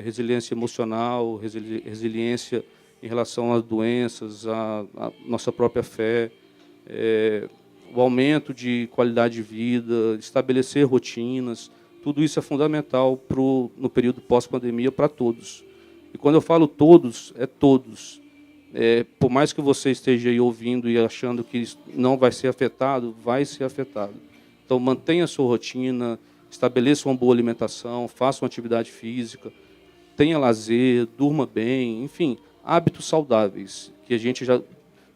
resiliência emocional, resiliência em relação às doenças, à nossa própria fé, o aumento de qualidade de vida, estabelecer rotinas. Tudo isso é fundamental no período pós-pandemia para todos. E quando eu falo todos, é todos. Por mais que você esteja aí ouvindo e achando que isso não vai ser afetado, vai ser afetado. Então, mantenha a sua rotina, estabeleça uma boa alimentação, faça uma atividade física, tenha lazer, durma bem, enfim, hábitos saudáveis, que a gente já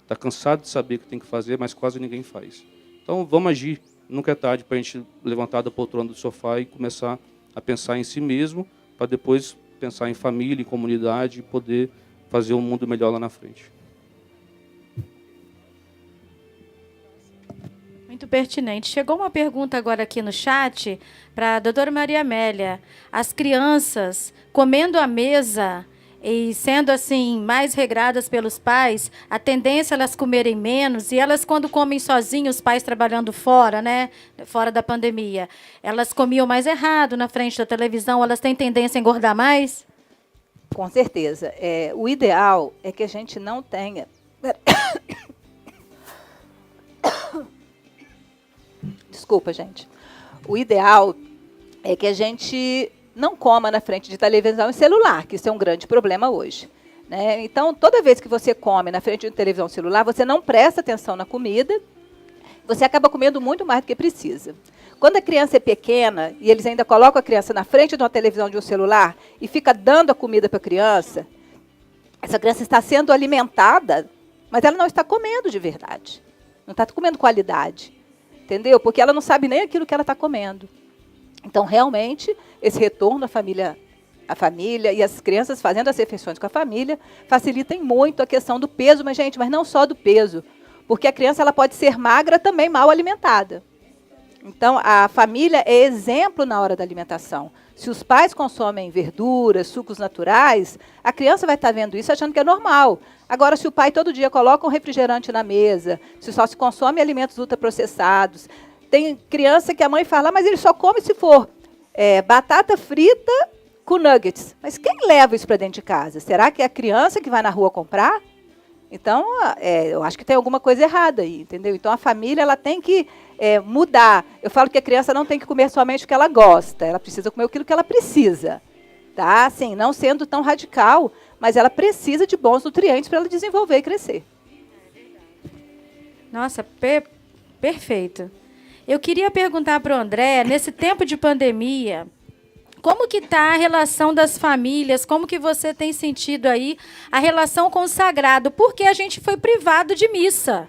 está cansado de saber que tem que fazer, mas quase ninguém faz. Então, vamos agir. Nunca é tarde para a gente levantar da poltrona do sofá e começar a pensar em si mesmo, para depois pensar em família, em comunidade, e poder fazer um mundo melhor lá na frente. Muito pertinente. Chegou uma pergunta agora aqui no chat para a doutora Maria Amélia. As crianças comendo à mesa e sendo assim mais regradas pelos pais, a tendência é elas comerem menos, e elas, quando comem sozinhos, os pais trabalhando fora, né, fora da pandemia, elas comiam mais errado na frente da televisão, elas têm tendência a engordar mais? Com certeza. O ideal é que a gente não tenha... Desculpa, gente. O ideal é que a gente não coma na frente de televisão e celular, que isso é um grande problema hoje, né? Então, toda vez que você come na frente de televisão e celular, você não presta atenção na comida, você acaba comendo muito mais do que precisa. Quando a criança é pequena e eles ainda colocam a criança na frente de uma televisão, de um celular, e fica dando a comida para a criança, essa criança está sendo alimentada, mas ela não está comendo de verdade. Não está comendo qualidade. Entendeu? Porque ela não sabe nem aquilo que ela está comendo. Então, realmente, esse retorno à família e as crianças fazendo as refeições com a família facilitem muito a questão do peso, mas, gente, não só do peso, porque a criança ela pode ser magra também mal alimentada. Então, a família é exemplo na hora da alimentação. Se os pais consomem verduras, sucos naturais, a criança vai estar vendo isso achando que é normal. Agora, se o pai todo dia coloca um refrigerante na mesa, se só se consome alimentos ultraprocessados, tem criança que a mãe fala, mas ele só come se for batata frita com nuggets. Mas quem leva isso para dentro de casa? Será que é a criança que vai na rua comprar? Então, eu acho que tem alguma coisa errada aí, entendeu? Então, a família ela tem que mudar. Eu falo que a criança não tem que comer somente o que ela gosta, ela precisa comer aquilo que ela precisa. Tá? Assim, não sendo tão radical, mas ela precisa de bons nutrientes para ela desenvolver e crescer. Nossa, perfeito. Eu queria perguntar para o André, nesse tempo de pandemia, como que está a relação das famílias? Como que você tem sentido aí a relação com o sagrado? Porque a gente foi privado de missa.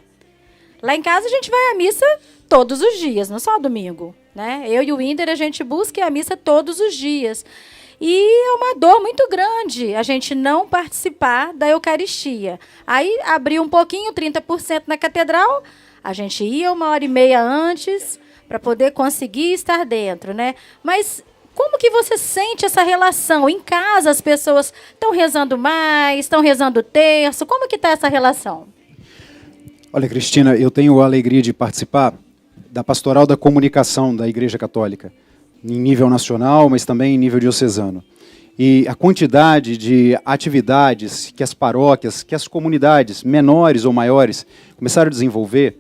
Lá em casa a gente vai à missa todos os dias, não só domingo, né? Eu e o Winder, a gente busca a missa todos os dias. E é uma dor muito grande a gente não participar da Eucaristia. Aí abriu um pouquinho, 30% na catedral, a gente ia 1h30 antes para poder conseguir estar dentro, né? Mas como que você sente essa relação? Em casa as pessoas estão rezando mais, estão rezando o terço, como que está essa relação? Olha, Cristina, eu tenho a alegria de participar da Pastoral da Comunicação da Igreja Católica, em nível nacional, mas também em nível diocesano. E a quantidade de atividades que as paróquias, que as comunidades, menores ou maiores, começaram a desenvolver,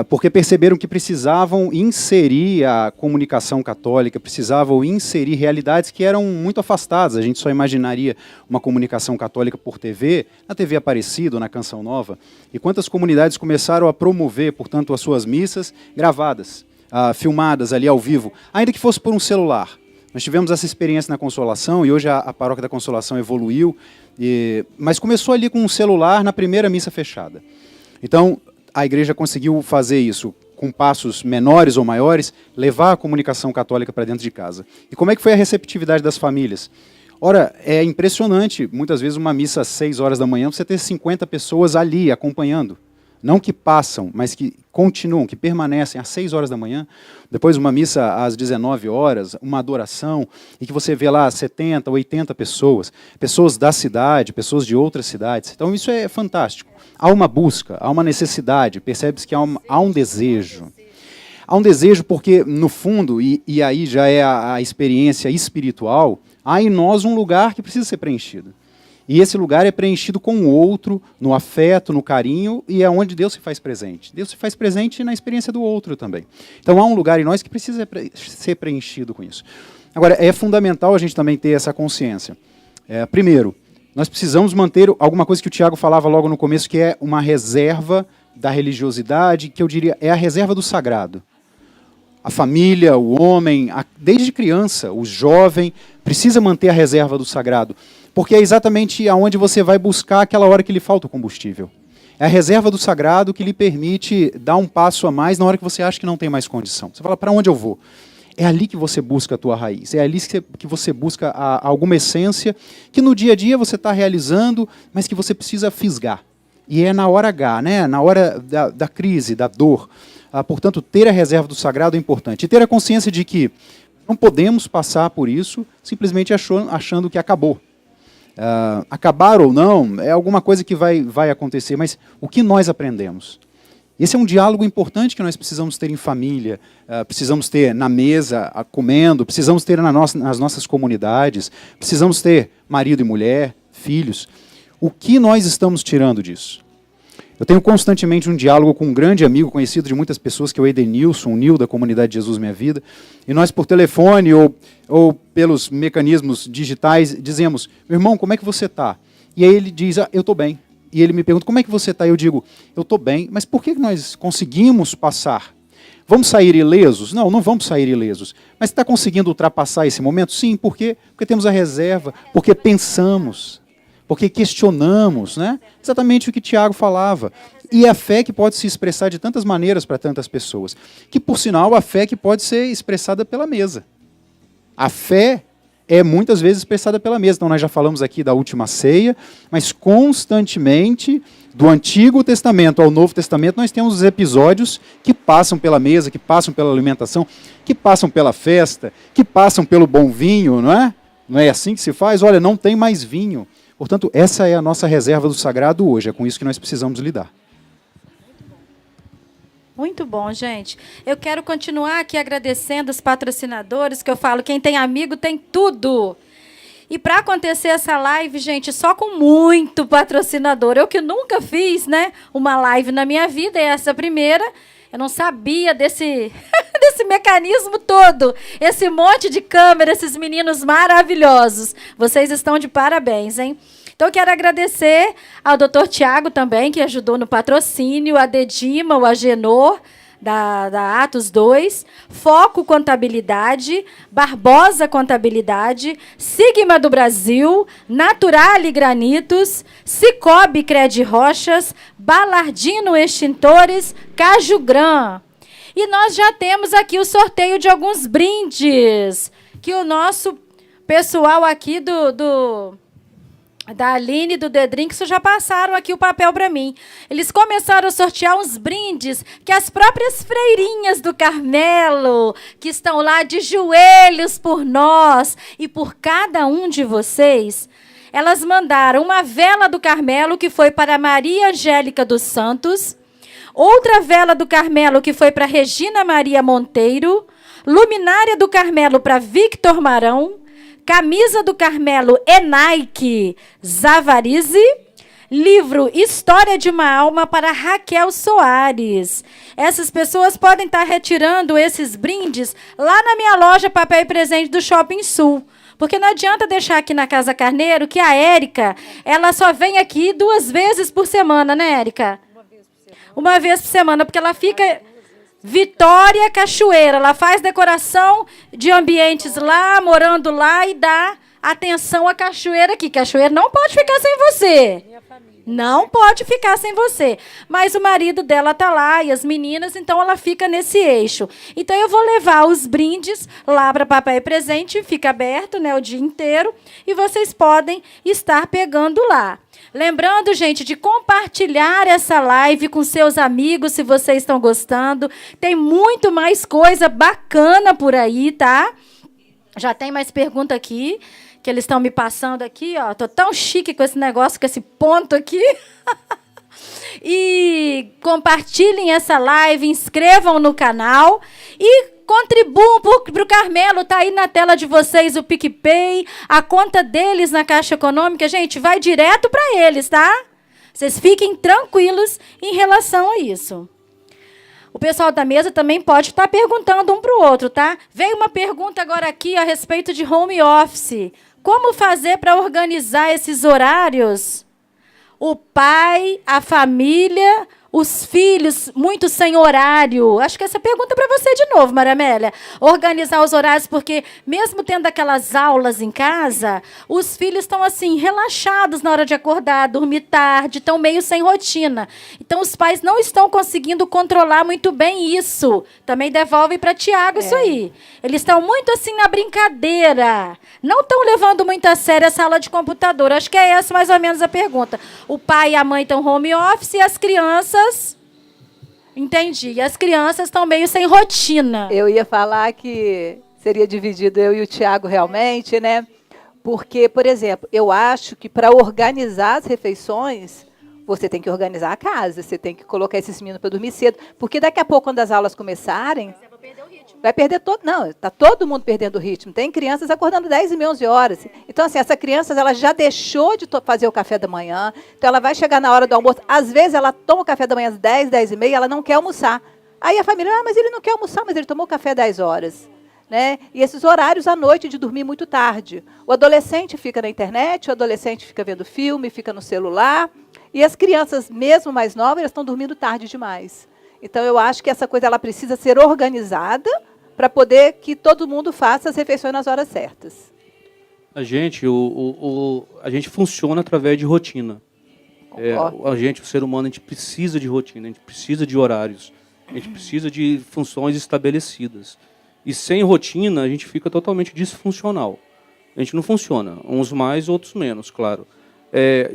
porque perceberam que precisavam inserir a comunicação católica, precisavam inserir realidades que eram muito afastadas. A gente só imaginaria uma comunicação católica por TV, na TV Aparecida ou na Canção Nova. E quantas comunidades começaram a promover, portanto, as suas missas gravadas, filmadas ali ao vivo, ainda que fosse por um celular. Nós tivemos essa experiência na Consolação, e hoje a Paróquia da Consolação evoluiu, mas começou ali com um celular na primeira missa fechada. Então, a igreja conseguiu fazer isso com passos menores ou maiores, levar a comunicação católica para dentro de casa. E como é que foi a receptividade das famílias? Ora, é impressionante, muitas vezes uma missa às 6 horas da manhã, você ter 50 pessoas ali acompanhando. não que passam, mas que continuam, que permanecem às 6 horas da manhã, depois uma missa às 19 horas, uma adoração, e que você vê lá 70, 80 pessoas, pessoas da cidade, pessoas de outras cidades. Então isso é fantástico. Há uma busca, há uma necessidade, percebe-se que há um desejo. Há um desejo porque, no fundo, e aí já é a experiência espiritual, há em nós um lugar que precisa ser preenchido. E esse lugar é preenchido com o outro, no afeto, no carinho, e é onde Deus se faz presente. Deus se faz presente na experiência do outro também. Então há um lugar em nós que precisa ser preenchido com isso. Agora, é fundamental a gente também ter essa consciência. Primeiro, nós precisamos manter alguma coisa que o Tiago falava logo no começo, que é uma reserva da religiosidade, que eu diria é a reserva do sagrado. A família, o homem, desde criança, o jovem, precisa manter a reserva do sagrado. Porque é exatamente aonde você vai buscar aquela hora que lhe falta o combustível. É a reserva do sagrado que lhe permite dar um passo a mais na hora que você acha que não tem mais condição. Você fala, para onde eu vou? É ali que você busca a tua raiz. É ali que você busca alguma essência que no dia a dia você está realizando, mas que você precisa fisgar. E é na hora H, né? Na hora da crise, da dor. Portanto, ter a reserva do sagrado é importante. E ter a consciência de que não podemos passar por isso simplesmente achando que acabou. Acabar ou não é alguma coisa que vai acontecer, mas o que nós aprendemos? Esse é um diálogo importante que nós precisamos ter em família, precisamos ter na mesa, comendo, precisamos ter nas nossas comunidades, precisamos ter marido e mulher, filhos. O que nós estamos tirando disso? Eu tenho constantemente um diálogo com um grande amigo, conhecido de muitas pessoas, que é o Edenilson, o Nil da Comunidade Jesus Minha Vida, e nós por telefone ou pelos mecanismos digitais dizemos, meu irmão, como é que você está? E aí ele diz, eu estou bem. E ele me pergunta, como é que você está? Eu digo, eu estou bem, mas por que nós conseguimos passar? Vamos sair ilesos? Não, não vamos sair ilesos. Mas está conseguindo ultrapassar esse momento? Sim, por quê? Porque temos a reserva, porque pensamos, porque questionamos, né? Exatamente o que Tiago falava. E a fé que pode se expressar de tantas maneiras para tantas pessoas. Que, por sinal, a fé que pode ser expressada pela mesa. A fé é muitas vezes expressada pela mesa. Então, nós já falamos aqui da última ceia, mas constantemente, do Antigo Testamento ao Novo Testamento, nós temos os episódios que passam pela mesa, que passam pela alimentação, que passam pela festa, que passam pelo bom vinho, não é? Não é assim que se faz? Olha, não tem mais vinho. Portanto, essa é a nossa reserva do sagrado hoje. É com isso que nós precisamos lidar. Muito bom, gente. Eu quero continuar aqui agradecendo os patrocinadores, que eu falo, quem tem amigo tem tudo. E para acontecer essa live, gente, só com muito patrocinador. Eu que nunca fiz, né, uma live na minha vida, é essa primeira. Eu não sabia desse mecanismo todo, esse monte de câmera, esses meninos maravilhosos. Vocês estão de parabéns, hein? Então, eu quero agradecer ao Dr. Tiago também, que ajudou no patrocínio, a Dedima, o Agenor, da Atos 2, Foco Contabilidade, Barbosa Contabilidade, Sigma do Brasil, Naturale Granitos, Cicobi Cred Rochas, Balardino Extintores, Cajugran. E nós já temos aqui o sorteio de alguns brindes, que o nosso pessoal aqui da Aline e do The Drinks já passaram aqui o papel para mim. Eles começaram a sortear uns brindes que as próprias freirinhas do Carmelo, que estão lá de joelhos por nós e por cada um de vocês, elas mandaram uma vela do Carmelo que foi para Maria Angélica dos Santos, outra vela do Carmelo que foi para Regina Maria Monteiro, luminária do Carmelo para Victor Marão, camisa do Carmelo Enaike Zavarize, livro História de uma Alma para Raquel Soares. Essas pessoas podem estar retirando esses brindes lá na minha loja Papel e Presente do Shopping Sul. Porque não adianta deixar aqui na Casa Carneiro, que a Érica, ela só vem aqui 2 vezes por semana, né, Érica? Uma vez por semana, porque ela fica... Vitória Cachoeira, ela faz decoração de ambientes lá, morando lá e dá atenção à cachoeira aqui. Cachoeira não pode ficar sem você. Não pode ficar sem você. Mas o marido dela tá lá e as meninas, então ela fica nesse eixo. Então eu vou levar os brindes lá para papai presente, fica aberto, né, o dia inteiro, e vocês podem estar pegando lá. Lembrando, gente, de compartilhar essa live com seus amigos, se vocês estão gostando. Tem muito mais coisa bacana por aí, tá? Já tem mais pergunta aqui, que eles estão me passando aqui, ó. Tô tão chique com esse negócio, com esse ponto aqui. E compartilhem essa live, inscrevam no canal e contribuam para o Carmelo. Está aí na tela de vocês o PicPay, a conta deles na Caixa Econômica. Gente, vai direto para eles, tá? Vocês fiquem tranquilos em relação a isso. O pessoal da mesa também pode estar perguntando um para o outro, tá? Veio uma pergunta agora aqui a respeito de home office. Como fazer para organizar esses horários? O pai, a família, os filhos, muito sem horário. Acho que essa pergunta é para você de novo, Maria Amélia. Organizar os horários, porque mesmo tendo aquelas aulas em casa, os filhos estão assim, relaxados na hora de acordar, dormir tarde, estão meio sem rotina. Então, os pais não estão conseguindo controlar muito bem isso. Também devolve para Tiago isso aí. Eles estão muito assim na brincadeira. Não estão levando muito a sério essa aula de computador. Acho que é essa mais ou menos a pergunta. O pai e a mãe estão home office e as crianças... Entendi. E as crianças estão meio sem rotina. Eu ia falar que seria dividido eu e o Tiago realmente, né? Porque, por exemplo, eu acho que para organizar as refeições, você tem que organizar a casa, você tem que colocar esses meninos para dormir cedo. Porque daqui a pouco, quando as aulas começarem... Vai perder todo... Não, está todo mundo perdendo o ritmo. Tem crianças acordando 10 e 11 horas. Então, assim, essa criança ela já deixou de fazer o café da manhã. Então, ela vai chegar na hora do almoço. Às vezes, ela toma o café da manhã às 10, 10 e meia, ela não quer almoçar. Aí a família, mas ele não quer almoçar, mas ele tomou o café 10 horas. Né? E esses horários à noite de dormir muito tarde. O adolescente fica na internet, o adolescente fica vendo filme, fica no celular. E as crianças, mesmo mais novas, elas estão dormindo tarde demais. Então, eu acho que essa coisa ela precisa ser organizada para poder que todo mundo faça as refeições nas horas certas. A gente, a gente funciona através de rotina. A gente, o ser humano, a gente precisa de rotina, a gente precisa de horários, a gente precisa de funções estabelecidas. E sem rotina, a gente fica totalmente disfuncional. A gente não funciona, uns mais, outros menos, claro.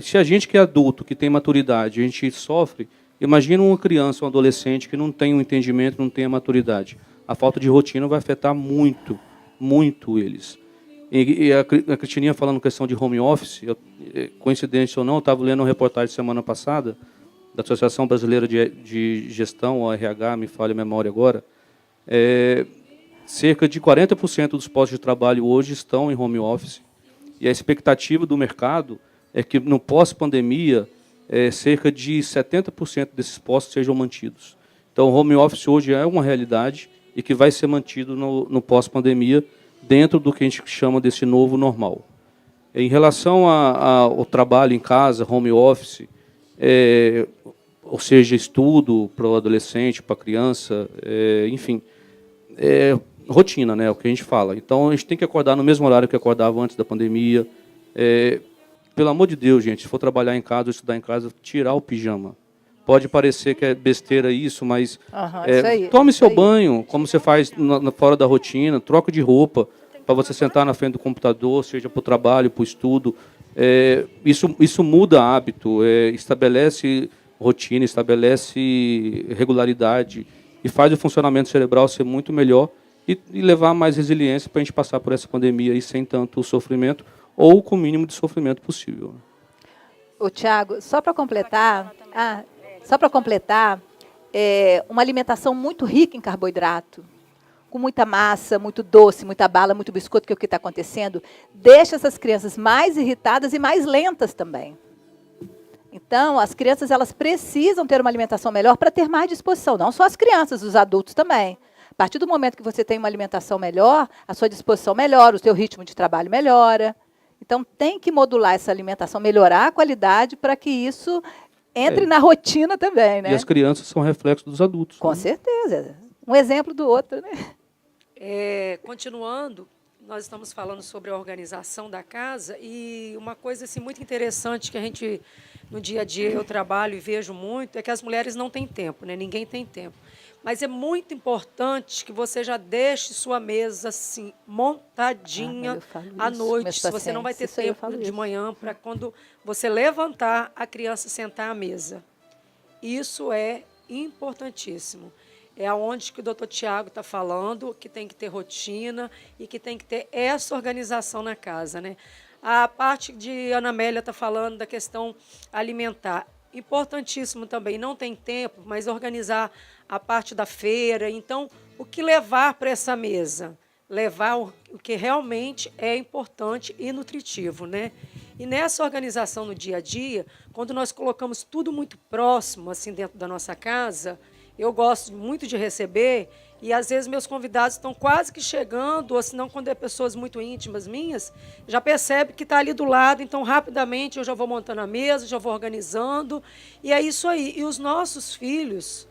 Se a gente que é adulto, que tem maturidade, a gente sofre... Imagina uma criança, um adolescente que não tem um entendimento, não tem a maturidade. A falta de rotina vai afetar muito, muito eles. E a Cristininha falando questão de home office, coincidência ou não, eu estava lendo uma reportagem semana passada da Associação Brasileira de Gestão, a RH, me falha a memória agora, cerca de 40% dos postos de trabalho hoje estão em home office, e a expectativa do mercado é que no pós-pandemia, cerca de 70% desses postos sejam mantidos. Então, o home office hoje é uma realidade e que vai ser mantido no pós-pandemia dentro do que a gente chama desse novo normal. Em relação ao trabalho em casa, home office, ou seja, estudo para o adolescente, para a criança, enfim, rotina, né, é o que a gente fala. Então, a gente tem que acordar no mesmo horário que acordava antes da pandemia. Pelo amor de Deus, gente, se for trabalhar em casa ou estudar em casa, tirar o pijama. Pode parecer que é besteira isso, mas tome seu banho, como você faz fora da rotina, troca de roupa para você sentar na frente do computador, seja para o trabalho, para o estudo. Isso muda hábito, estabelece rotina, estabelece regularidade e faz o funcionamento cerebral ser muito melhor e levar mais resiliência para a gente passar por essa pandemia aí sem tanto sofrimento, ou com o mínimo de sofrimento possível. Ô, Tiago, só para completar, uma alimentação muito rica em carboidrato, com muita massa, muito doce, muita bala, muito biscoito, que é o que está acontecendo, deixa essas crianças mais irritadas e mais lentas também. Então, as crianças elas precisam ter uma alimentação melhor para ter mais disposição, não só as crianças, os adultos também. A partir do momento que você tem uma alimentação melhor, a sua disposição melhora, o seu ritmo de trabalho melhora. Então, tem que modular essa alimentação, melhorar a qualidade para que isso entre na rotina também, né? E as crianças são reflexos dos adultos. Com certeza. Um exemplo do outro, né? Continuando, nós estamos falando sobre a organização da casa e uma coisa assim, muito interessante que a gente no dia a dia eu trabalho e vejo muito, é que as mulheres não têm tempo, né? Ninguém tem tempo. Mas é muito importante que você já deixe sua mesa assim, montadinha à noite. Se você não vai ter tempo de manhã para quando você levantar, a criança sentar à mesa. Isso é importantíssimo. É aonde que o doutor Tiago está falando, que tem que ter rotina e que tem que ter essa organização na casa, né? A parte de Ana Amélia está falando da questão alimentar. Importantíssimo também, não tem tempo, mas organizar a parte da feira. Então, o que levar para essa mesa? Levar o que realmente é importante e nutritivo, né? E nessa organização no dia a dia, quando nós colocamos tudo muito próximo, assim, dentro da nossa casa, eu gosto muito de receber e, às vezes, meus convidados estão quase que chegando, ou se não, quando é pessoas muito íntimas minhas, já percebe que está ali do lado, então, rapidamente, eu já vou montando a mesa, já vou organizando, e é isso aí. E os nossos filhos,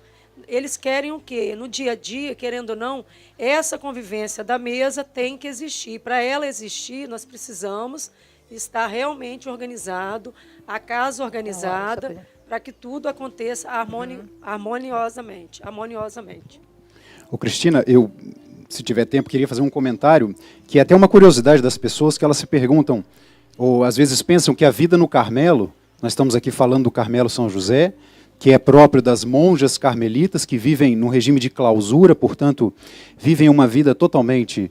eles querem o quê? No dia a dia, querendo ou não, essa convivência da mesa tem que existir. Para ela existir, nós precisamos estar realmente organizado, a casa organizada, para que tudo aconteça harmoniosamente. Ô, Cristina, eu, se tiver tempo, queria fazer um comentário, que é até uma curiosidade das pessoas, que elas se perguntam, ou às vezes pensam que a vida no Carmelo, nós estamos aqui falando do Carmelo São José, que é próprio das monjas carmelitas, que vivem num regime de clausura, portanto, vivem uma vida totalmente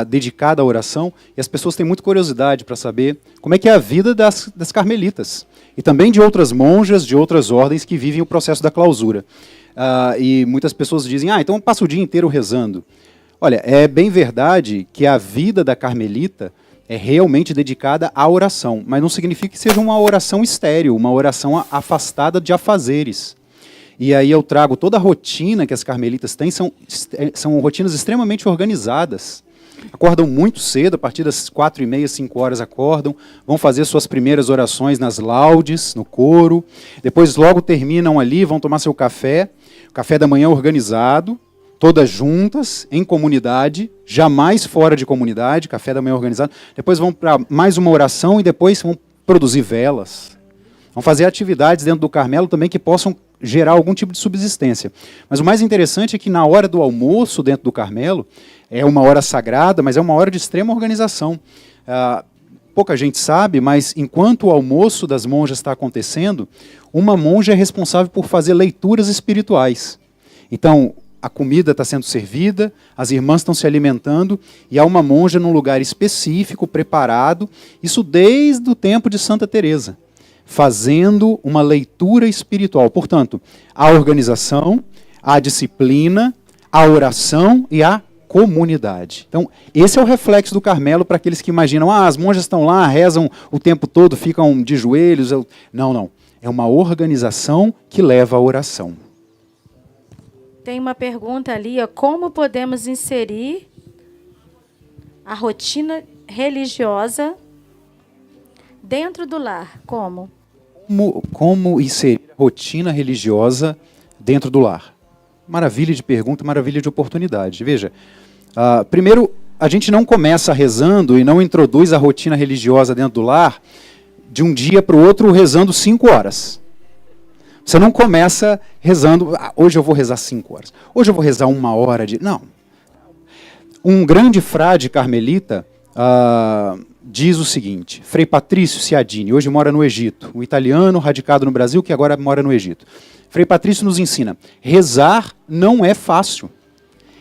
dedicada à oração, e as pessoas têm muita curiosidade para saber como é que é a vida das carmelitas, e também de outras monjas, de outras ordens que vivem o processo da clausura. E muitas pessoas dizem, então passa o dia inteiro rezando. Olha, é bem verdade que a vida da carmelita é realmente dedicada à oração, mas não significa que seja uma oração estéril, uma oração afastada de afazeres. E aí eu trago toda a rotina que as carmelitas têm, são rotinas extremamente organizadas. Acordam muito cedo, a partir das 4h30, 5 horas acordam, vão fazer suas primeiras orações nas laudes, no coro, depois logo terminam ali, vão tomar seu café, o café da manhã organizado, todas juntas, em comunidade, jamais fora de comunidade, café da manhã organizado, depois vão para mais uma oração e depois vão produzir velas. Vão fazer atividades dentro do Carmelo também que possam gerar algum tipo de subsistência. Mas o mais interessante é que na hora do almoço dentro do Carmelo, é uma hora sagrada, mas é uma hora de extrema organização. Pouca gente sabe, mas enquanto o almoço das monjas está acontecendo, uma monja é responsável por fazer leituras espirituais. Então, a comida está sendo servida, as irmãs estão se alimentando, e há uma monja num lugar específico, preparado, isso desde o tempo de Santa Teresa, fazendo uma leitura espiritual. Portanto, a organização, a disciplina, a oração e a comunidade. Então, esse é o reflexo do Carmelo para aqueles que imaginam, as monjas estão lá, rezam o tempo todo, ficam de joelhos. Não. É uma organização que leva à oração. Tem uma pergunta ali, como podemos inserir a rotina religiosa dentro do lar? Como inserir a rotina religiosa dentro do lar? Maravilha de pergunta, maravilha de oportunidade. Veja, primeiro, a gente não começa rezando e não introduz a rotina religiosa dentro do lar de um dia para o outro rezando 5 horas. Você não começa rezando, hoje eu vou rezar 5 horas, hoje eu vou rezar 1 hora de... Não. Um grande frade carmelita diz o seguinte, Frei Patrício Ciadini, hoje mora no Egito, um italiano radicado no Brasil que agora mora no Egito. Frei Patrício nos ensina, rezar não é fácil.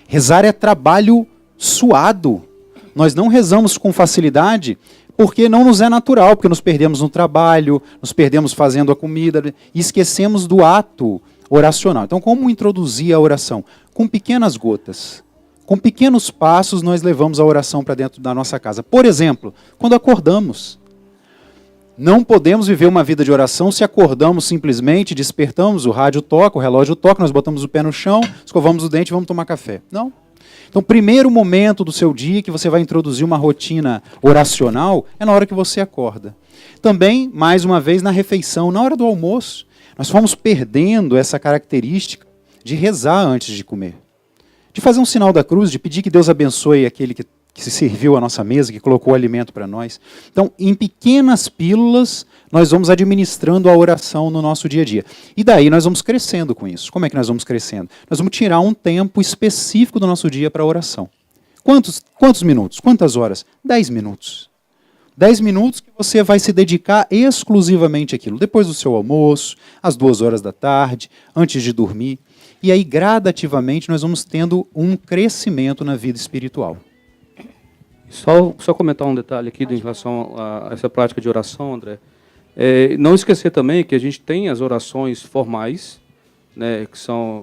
Rezar é trabalho suado. Nós não rezamos com facilidade porque não nos é natural, porque nos perdemos no trabalho, nos perdemos fazendo a comida e esquecemos do ato oracional. Então, como introduzir a oração? Com pequenas gotas. Com pequenos passos, nós levamos a oração para dentro da nossa casa. Por exemplo, quando acordamos. Não podemos viver uma vida de oração se acordamos simplesmente, despertamos, o rádio toca, o relógio toca, nós botamos o pé no chão, escovamos o dente e vamos tomar café. Não. Então, o primeiro momento do seu dia que você vai introduzir uma rotina oracional é na hora que você acorda. Também, mais uma vez, na refeição, na hora do almoço. Nós fomos perdendo essa característica de rezar antes de comer. De fazer um sinal da cruz, de pedir que Deus abençoe aquele que que se serviu à nossa mesa, que colocou o alimento para nós. Então, em pequenas pílulas, nós vamos administrando a oração no nosso dia a dia. E daí nós vamos crescendo com isso. Como é que nós vamos crescendo? Nós vamos tirar um tempo específico do nosso dia para a oração. Quantos minutos? Quantas horas? 10 minutos. 10 minutos que você vai se dedicar exclusivamente àquilo. Depois do seu almoço, às 2 horas da tarde, antes de dormir. E aí, gradativamente, nós vamos tendo um crescimento na vida espiritual. Só comentar um detalhe aqui em relação a essa prática de oração, André. Não esquecer também que a gente tem as orações formais, né,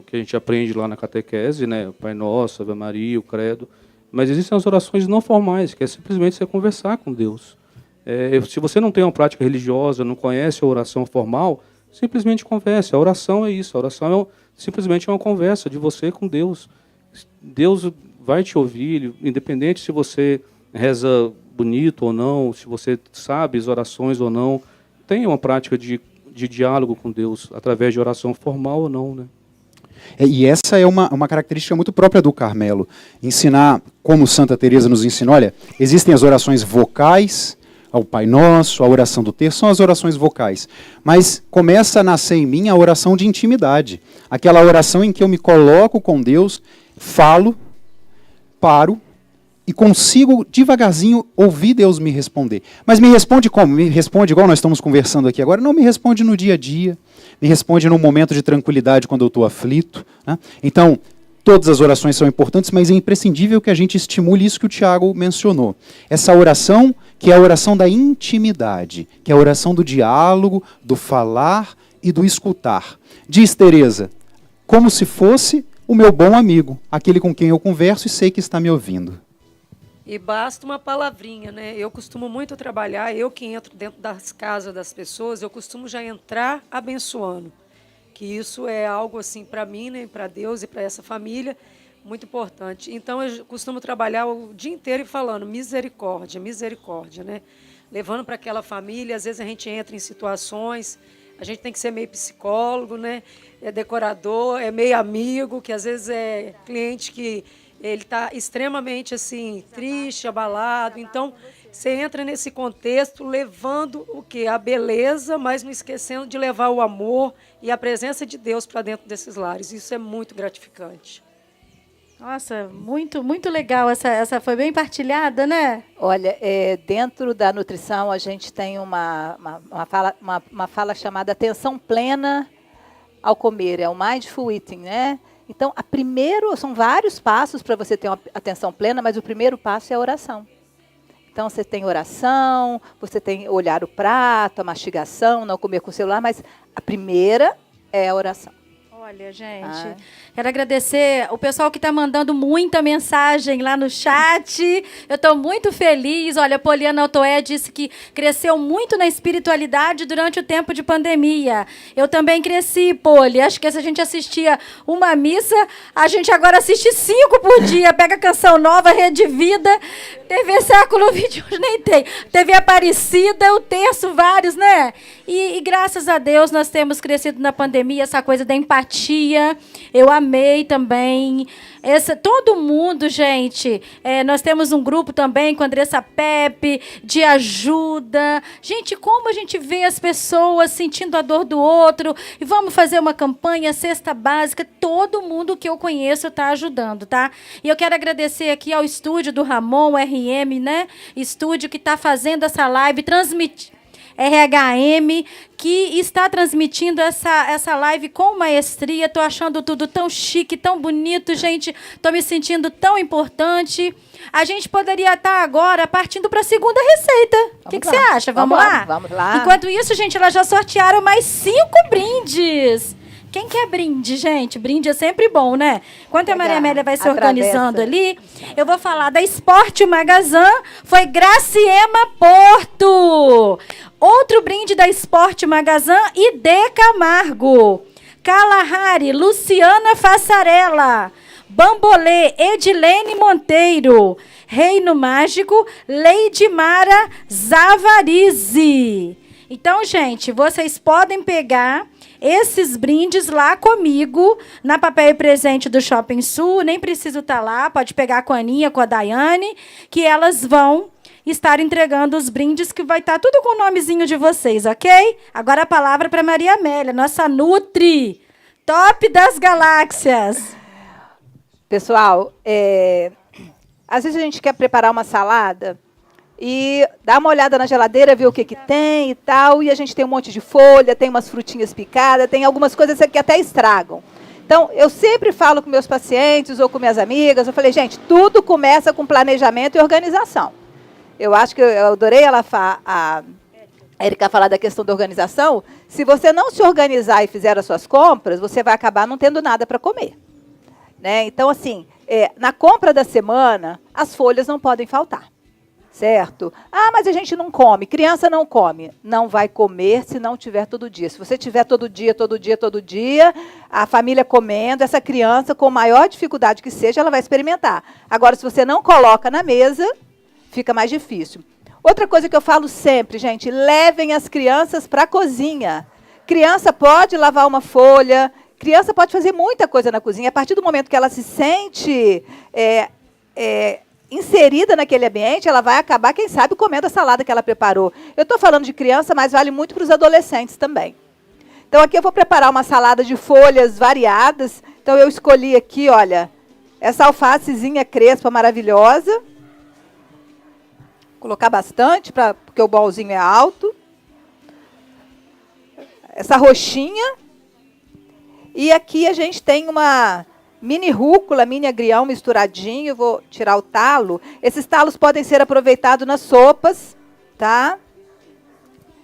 que a gente aprende lá na catequese, né, o Pai Nosso, Ave Maria, o Credo. Mas existem as orações não formais, que é simplesmente você conversar com Deus. Se você não tem uma prática religiosa, não conhece a oração formal, simplesmente converse. A oração é isso. A oração simplesmente é uma conversa de você com Deus. Deus vai te ouvir, independente se você reza bonito ou não, se você sabe as orações ou não. Tem uma prática de diálogo com Deus, através de oração formal ou não, né? E essa é uma característica muito própria do Carmelo. Ensinar, como Santa Teresa nos ensinou, olha, existem as orações vocais, ao Pai Nosso, a oração do terço, são as orações vocais. Mas começa a nascer em mim a oração de intimidade. Aquela oração em que eu me coloco com Deus, falo, paro, e consigo, devagarzinho, ouvir Deus me responder. Mas me responde como? Me responde igual nós estamos conversando aqui agora? Não, me responde no dia a dia, me responde num momento de tranquilidade quando eu estou aflito. Né? Então, todas as orações são importantes, mas é imprescindível que a gente estimule isso que o Tiago mencionou. Essa oração, que é a oração da intimidade, que é a oração do diálogo, do falar e do escutar. Diz Teresa, como se fosse o meu bom amigo, aquele com quem eu converso e sei que está me ouvindo. E basta uma palavrinha, né? Eu costumo muito trabalhar, eu que entro dentro das casas das pessoas, eu costumo já entrar abençoando. Que isso é algo assim para mim, né, para Deus e para essa família, muito importante. Então eu costumo trabalhar o dia inteiro falando misericórdia, misericórdia, né? Levando para aquela família, às vezes a gente entra em situações, a gente tem que ser meio psicólogo, né? É decorador, é meio amigo, que às vezes é cliente que ele está extremamente assim, triste, abalado. Então, você entra nesse contexto levando o quê? A beleza, mas não esquecendo de levar o amor e a presença de Deus para dentro desses lares. Isso é muito gratificante. Nossa, muito, muito legal. Essa foi bem partilhada, né? Olha, dentro da nutrição a gente tem uma fala chamada atenção plena ao comer, é o mindful eating, né? Então, são vários passos para você ter uma atenção plena, mas o primeiro passo é a oração. Então, você tem oração, você tem olhar o prato, a mastigação, não comer com o celular, mas a primeira é a oração. Olha, gente, quero agradecer o pessoal que está mandando muita mensagem lá no chat. Eu estou muito feliz. Olha, a Poliana Altoé disse que cresceu muito na espiritualidade durante o tempo de pandemia. Eu também cresci, Poli. Acho que se a gente assistia uma missa, a gente agora assiste 5 por dia. Pega Canção Nova, Rede Vida, TV Século XXI, nem tem. TV Aparecida, o terço, vários, né? E graças a Deus nós temos crescido na pandemia, essa coisa da empatia. Eu amei também. Todo mundo, gente. Nós temos um grupo também com a Andressa Pepe, de ajuda. Gente, como a gente vê as pessoas sentindo a dor do outro. E vamos fazer uma campanha, cesta básica. Todo mundo que eu conheço está ajudando, tá? E eu quero agradecer aqui ao estúdio do Ramon, RM, né? Estúdio que está fazendo essa live, RHM, que está transmitindo essa live com maestria. Estou achando tudo tão chique, tão bonito, gente. Estou me sentindo tão importante. A gente poderia estar agora partindo para a segunda receita. O que você acha? Vamos lá? Vamos lá. Enquanto isso, gente, elas já sortearam mais 5 brindes. Quem quer brinde, gente? Brinde é sempre bom, né? Enquanto a Maria Amélia vai se organizando ali, eu vou falar da Esporte Magazin. Foi Graciema Porto. Outro brinde da Esporte Magazin, ID Camargo. Kalahari, Luciana Fassarella. Bambolê, Edilene Monteiro. Reino Mágico, Lady Mara Zavarize. Então, gente, vocês podem pegar esses brindes lá comigo, na Papel e Presente do Shopping Sul. Nem preciso estar lá, pode pegar com a Aninha, com a Daiane, que elas vão estar entregando os brindes, que vai estar tudo com o nomezinho de vocês, ok? Agora a palavra para Maria Amélia, nossa Nutri, top das galáxias. Pessoal, às vezes a gente quer preparar uma salada e dá uma olhada na geladeira, ver o que tem e tal, e a gente tem um monte de folha, tem umas frutinhas picadas, tem algumas coisas que até estragam. Então, eu sempre falo com meus pacientes ou com minhas amigas, eu falei, gente, tudo começa com planejamento e organização. Eu acho que eu adorei a Érica falar da questão da organização. Se você não se organizar e fizer as suas compras, você vai acabar não tendo nada para comer. Né? Então, assim, na compra da semana, as folhas não podem faltar. Certo? Ah, mas a gente não come. Criança não come. Não vai comer se não tiver todo dia. Se você tiver todo dia, a família comendo, essa criança, com maior dificuldade que seja, ela vai experimentar. Agora, se você não coloca na mesa, fica mais difícil. Outra coisa que eu falo sempre, gente, levem as crianças para a cozinha. Criança pode lavar uma folha, criança pode fazer muita coisa na cozinha. A partir do momento que ela se sente inserida naquele ambiente, ela vai acabar, quem sabe, comendo a salada que ela preparou. Eu estou falando de criança, mas vale muito para os adolescentes também. Então, aqui eu vou preparar uma salada de folhas variadas. Então, eu escolhi aqui, olha, essa alfacezinha crespa maravilhosa. Vou colocar bastante, porque o bolzinho é alto. Essa roxinha. E aqui a gente tem uma mini rúcula, mini agrião misturadinho. Vou tirar o talo. Esses talos podem ser aproveitados nas sopas, tá?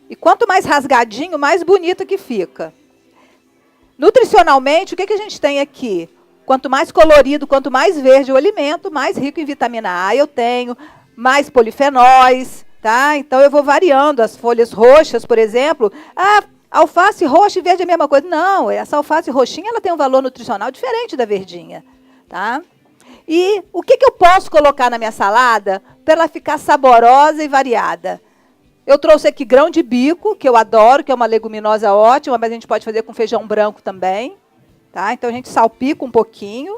E quanto mais rasgadinho, mais bonito que fica. Nutricionalmente, o que a gente tem aqui? Quanto mais colorido, quanto mais verde o alimento, mais rico em vitamina A eu tenho, mais polifenóis, tá? Então eu vou variando as folhas roxas, por exemplo. Ah, alface roxa e verde é a mesma coisa. Não, essa alface roxinha ela tem um valor nutricional diferente da verdinha, tá? E o que eu posso colocar na minha salada para ela ficar saborosa e variada? Eu trouxe aqui grão de bico, que eu adoro, que é uma leguminosa ótima, mas a gente pode fazer com feijão branco também, tá? Então a gente salpica um pouquinho.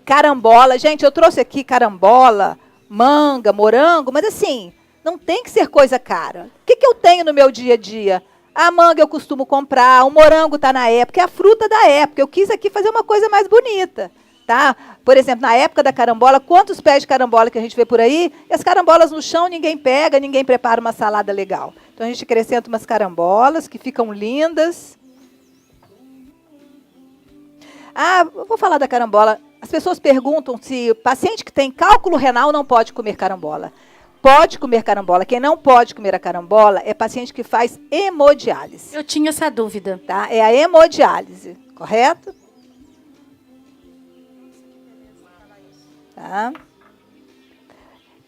Carambola. Gente, eu trouxe aqui carambola, manga, morango, mas assim, não tem que ser coisa cara. O que eu tenho no meu dia a dia? A manga eu costumo comprar, o morango está na época, é a fruta da época. Eu quis aqui fazer uma coisa mais bonita, tá? Por exemplo, na época da carambola, quantos pés de carambola que a gente vê por aí? E as carambolas no chão, ninguém pega, ninguém prepara uma salada legal. Então, a gente acrescenta umas carambolas que ficam lindas. Ah, eu vou falar da carambola. As pessoas perguntam se o paciente que tem cálculo renal não pode comer carambola. Pode comer carambola. Quem não pode comer a carambola é paciente que faz hemodiálise. Eu tinha essa dúvida. Tá? É a hemodiálise, correto? Tá?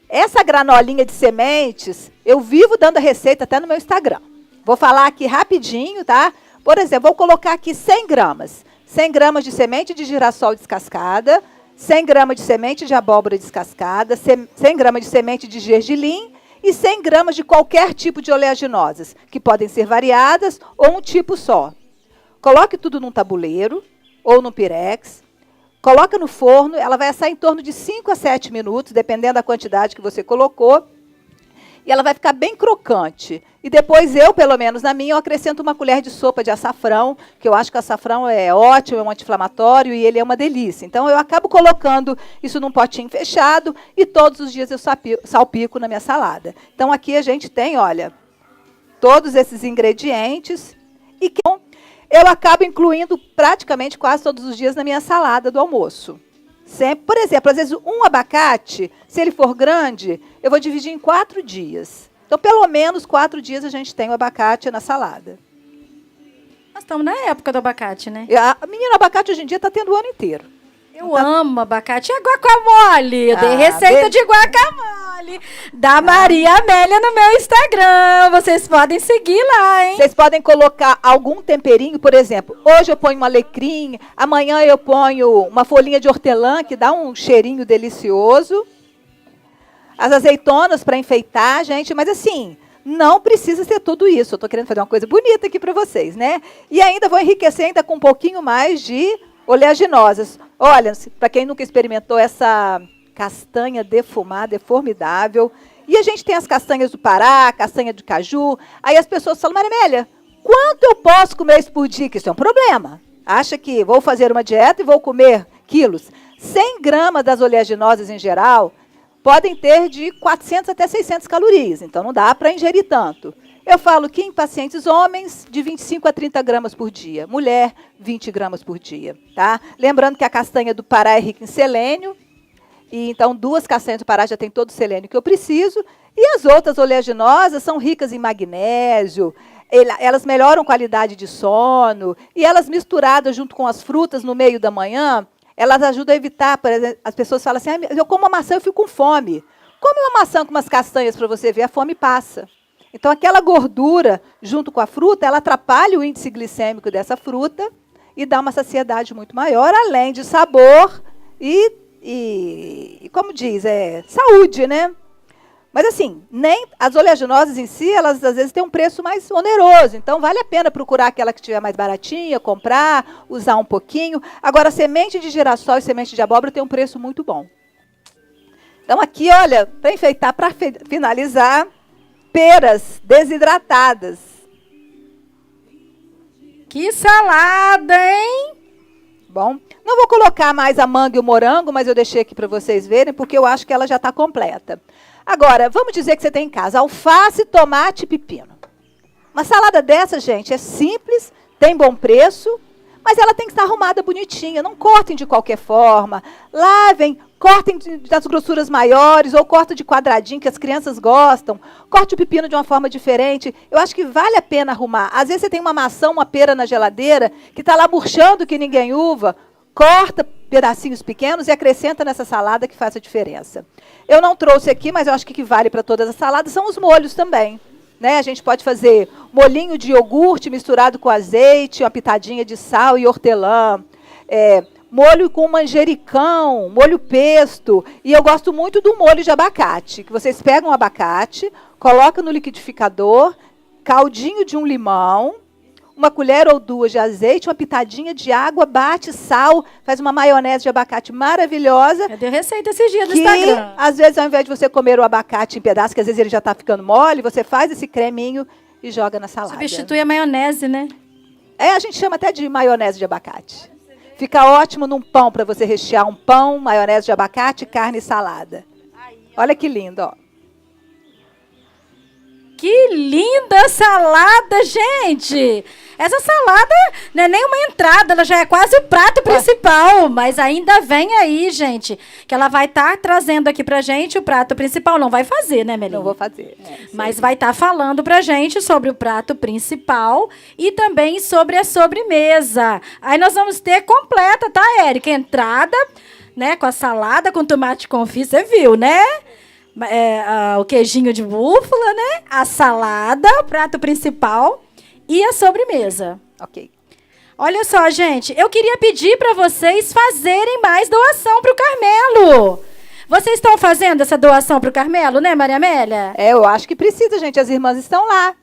Essa granolinha de sementes, eu vivo dando a receita até no meu Instagram. Vou falar aqui rapidinho, tá? Por exemplo, vou colocar aqui 100 gramas. 100 gramas de semente de girassol descascada, 100 gramas de semente de abóbora descascada, 100 gramas de semente de gergelim e 100 gramas de qualquer tipo de oleaginosas, que podem ser variadas ou um tipo só. Coloque tudo num tabuleiro ou num pirex, coloca no forno, ela vai assar em torno de 5 a 7 minutos, dependendo da quantidade que você colocou, e ela vai ficar bem crocante. E depois eu, pelo menos na minha, eu acrescento uma colher de sopa de açafrão, que eu acho que o açafrão é ótimo, é um anti-inflamatório e ele é uma delícia. Então eu acabo colocando isso num potinho fechado e todos os dias eu salpico na minha salada. Então aqui a gente tem, olha, todos esses ingredientes e que eu acabo incluindo praticamente quase todos os dias na minha salada do almoço. Sempre, por exemplo, às vezes um abacate, se ele for grande, eu vou dividir em 4 dias. Então, pelo menos 4 dias a gente tem o abacate na salada. Nós estamos na época do abacate, né? A menina, abacate hoje em dia está tendo o ano inteiro. Eu amo abacate. E a guacamole? Eu dei receita de guacamole da Maria Amélia no meu Instagram. Vocês podem seguir lá, hein? Vocês podem colocar algum temperinho, por exemplo, hoje eu ponho um alecrim, amanhã eu ponho uma folhinha de hortelã, que dá um cheirinho delicioso. as azeitonas para enfeitar, gente, mas assim, não precisa ser tudo isso. Eu estou querendo fazer uma coisa bonita aqui para vocês, né? E ainda vou enriquecer ainda com um pouquinho mais de oleaginosas. Olha, para quem nunca experimentou essa castanha defumada, é formidável. E a gente tem as castanhas do Pará, castanha de caju. Aí as pessoas falam, Maria Amélia, quanto eu posso comer isso por dia? Que isso é um problema. Acha que vou fazer uma dieta e vou comer quilos. 100 gramas das oleaginosas em geral podem ter de 400 até 600 calorias. Então não dá para ingerir tanto. Eu falo que em pacientes homens, de 25 a 30 gramas por dia. Mulher, 20 gramas por dia. Tá? Lembrando que a castanha do Pará é rica em selênio. E então, 2 castanhas do Pará já tem todo o selênio que eu preciso. E as outras oleaginosas são ricas em magnésio. Elas melhoram a qualidade de sono. E elas misturadas junto com as frutas no meio da manhã, elas ajudam a evitar, por exemplo, as pessoas falam assim, eu como uma maçã, eu fico com fome. Come uma maçã com umas castanhas para você ver, a fome passa. Então, aquela gordura junto com a fruta, ela atrapalha o índice glicêmico dessa fruta e dá uma saciedade muito maior, além de sabor e como diz, saúde, né? Mas assim, nem as oleaginosas em si, elas às vezes têm um preço mais oneroso. Então, vale a pena procurar aquela que estiver mais baratinha, comprar, usar um pouquinho. Agora, semente de girassol e semente de abóbora tem um preço muito bom. Então, aqui, olha, para enfeitar, para finalizar, peras desidratadas. Que salada, hein? Bom, não vou colocar mais a manga e o morango, mas eu deixei aqui para vocês verem, porque eu acho que ela já está completa. Agora, vamos dizer que você tem em casa alface, tomate e pepino. Uma salada dessa, gente, é simples, tem bom preço, mas ela tem que estar arrumada bonitinha. Não cortem de qualquer forma. Lavem, cortem das grossuras maiores ou cortem de quadradinho, que as crianças gostam. Corte o pepino de uma forma diferente. Eu acho que vale a pena arrumar. Às vezes você tem uma maçã, uma pera na geladeira, que está lá murchando que ninguém uva. Corta pedacinhos pequenos e acrescenta nessa salada que faz a diferença. Eu não trouxe aqui, mas eu acho que o que vale para todas as saladas são os molhos também. Né? A gente pode fazer molhinho de iogurte misturado com azeite, uma pitadinha de sal e hortelã. Molho com manjericão, molho pesto. E eu gosto muito do molho de abacate, que vocês pegam o abacate, colocam no liquidificador, caldinho de um limão, uma colher ou 2 de azeite, uma pitadinha de água, bate sal, faz uma maionese de abacate maravilhosa. Eu dei receita esses dias no Instagram. Às vezes, ao invés de você comer o abacate em pedaços, que às vezes ele já está ficando mole, você faz esse creminho e joga na salada. Substitui a maionese, né? A gente chama até de maionese de abacate. Fica ótimo num pão para você rechear um pão, maionese de abacate, carne e salada. Olha que lindo, ó. Que linda salada, gente! Essa salada não é nem uma entrada, ela já é quase o prato principal. Mas ainda vem aí, gente, que ela vai estar trazendo aqui pra gente o prato principal. Não vai fazer, né, Melinha? Não vou fazer. Mas vai estar falando pra gente sobre o prato principal e também sobre a sobremesa. Aí nós vamos ter completa, tá, Érica? Entrada, né, com a salada, com tomate confit, você viu, né? O queijinho de búfala, né? A salada, o prato principal e a sobremesa. Ok. Olha só, gente, eu queria pedir para vocês fazerem mais doação para o Carmelo. Vocês estão fazendo essa doação para o Carmelo, né, Maria Amélia? Eu acho que precisa, gente. As irmãs estão lá,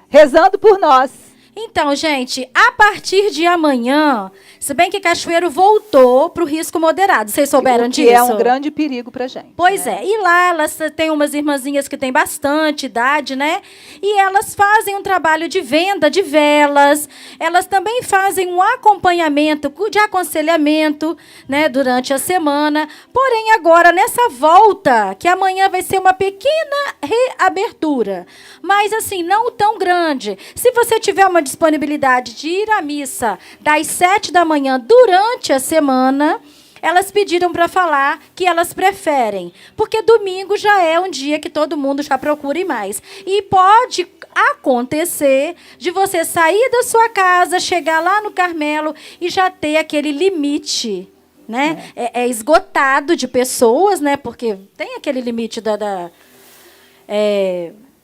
rezando por nós. Então, gente, a partir de amanhã, se bem que Cachoeiro voltou para o risco moderado. Vocês souberam disso? Que é um grande perigo para a gente. Pois é. E lá, elas têm umas irmãzinhas que têm bastante idade, né? E elas fazem um trabalho de venda de velas. Elas também fazem um acompanhamento de aconselhamento, né, durante a semana. Porém, agora, nessa volta, que amanhã vai ser uma pequena reabertura. Mas, assim, não tão grande. Se você tiver uma disponibilidade de ir à missa das 7 da manhã durante a semana, elas pediram para falar que elas preferem, porque domingo já é um dia que todo mundo já procura ir mais. E pode acontecer de você sair da sua casa, chegar lá no Carmelo e já ter aquele limite, né? É esgotado de pessoas, né? Porque tem aquele limite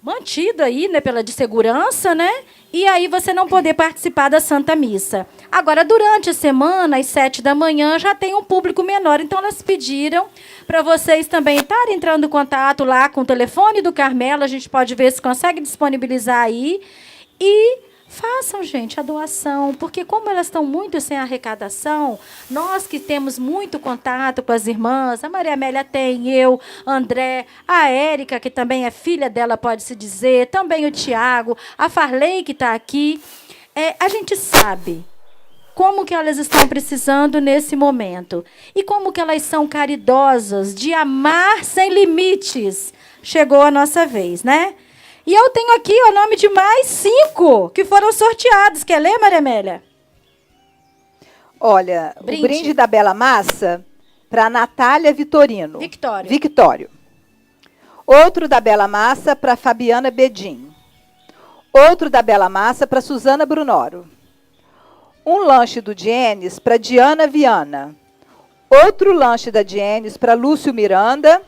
mantido aí, né, pela de segurança, né? E aí você não poder participar da Santa Missa. Agora, durante a semana, às 7 da manhã, já tem um público menor. Então, elas pediram para vocês também estarem entrando em contato lá com o telefone do Carmelo. A gente pode ver se consegue disponibilizar aí. E façam, gente, a doação, porque como elas estão muito sem arrecadação, nós que temos muito contato com as irmãs, a Maria Amélia tem, eu, André, a Érica, que também é filha dela, pode-se dizer, também o Tiago, a Farley, que está aqui. A gente sabe como que elas estão precisando nesse momento e como que elas são caridosas de amar sem limites. Chegou a nossa vez, né? E eu tenho aqui o nome de mais 5 que foram sorteados. Quer ler, Maria Amélia? Olha, o brinde da Bela Massa para Natália Vitorino. Victório. Outro da Bela Massa para Fabiana Bedin. Outro da Bela Massa para Suzana Brunoro. Um lanche do Dienes para Diana Viana. Outro lanche da Dienes para Lúcio Miranda.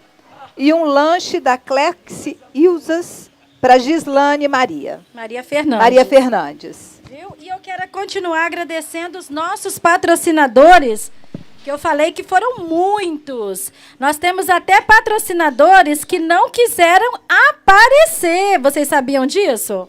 E um lanche da Clexi Ilzas para Gislane Maria. Maria Fernandes. Maria Fernandes. Viu? E eu quero continuar agradecendo os nossos patrocinadores, que eu falei que foram muitos. Nós temos até patrocinadores que não quiseram aparecer. Vocês sabiam disso?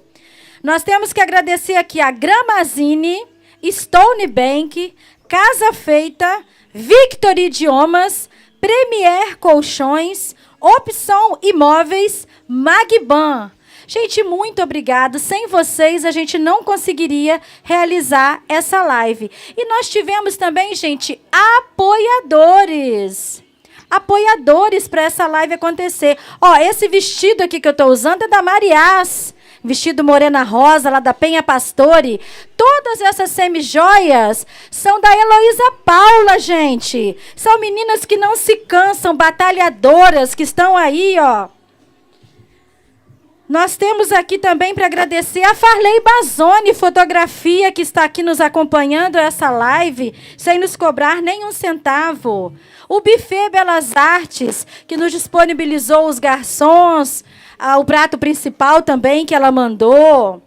Nós temos que agradecer aqui a Gramazine, Stone Bank, Casa Feita, Victor Idiomas, Premier Colchões, Opção Imóveis, Magban. Gente, muito obrigado. Sem vocês, a gente não conseguiria realizar essa live. E nós tivemos também, gente, apoiadores. Apoiadores para essa live acontecer. Ó, esse vestido aqui que eu estou usando é da Mariás. Vestido morena rosa, lá da Penha Pastore. Todas essas semijoias são da Heloísa Paula, gente. São meninas que não se cansam, batalhadoras, que estão aí, ó. Nós temos aqui também para agradecer a Farley Bazoni Fotografia, que está aqui nos acompanhando essa live, sem nos cobrar nenhum centavo. O Buffet Belas Artes, que nos disponibilizou os garçons, o prato principal também que ela mandou.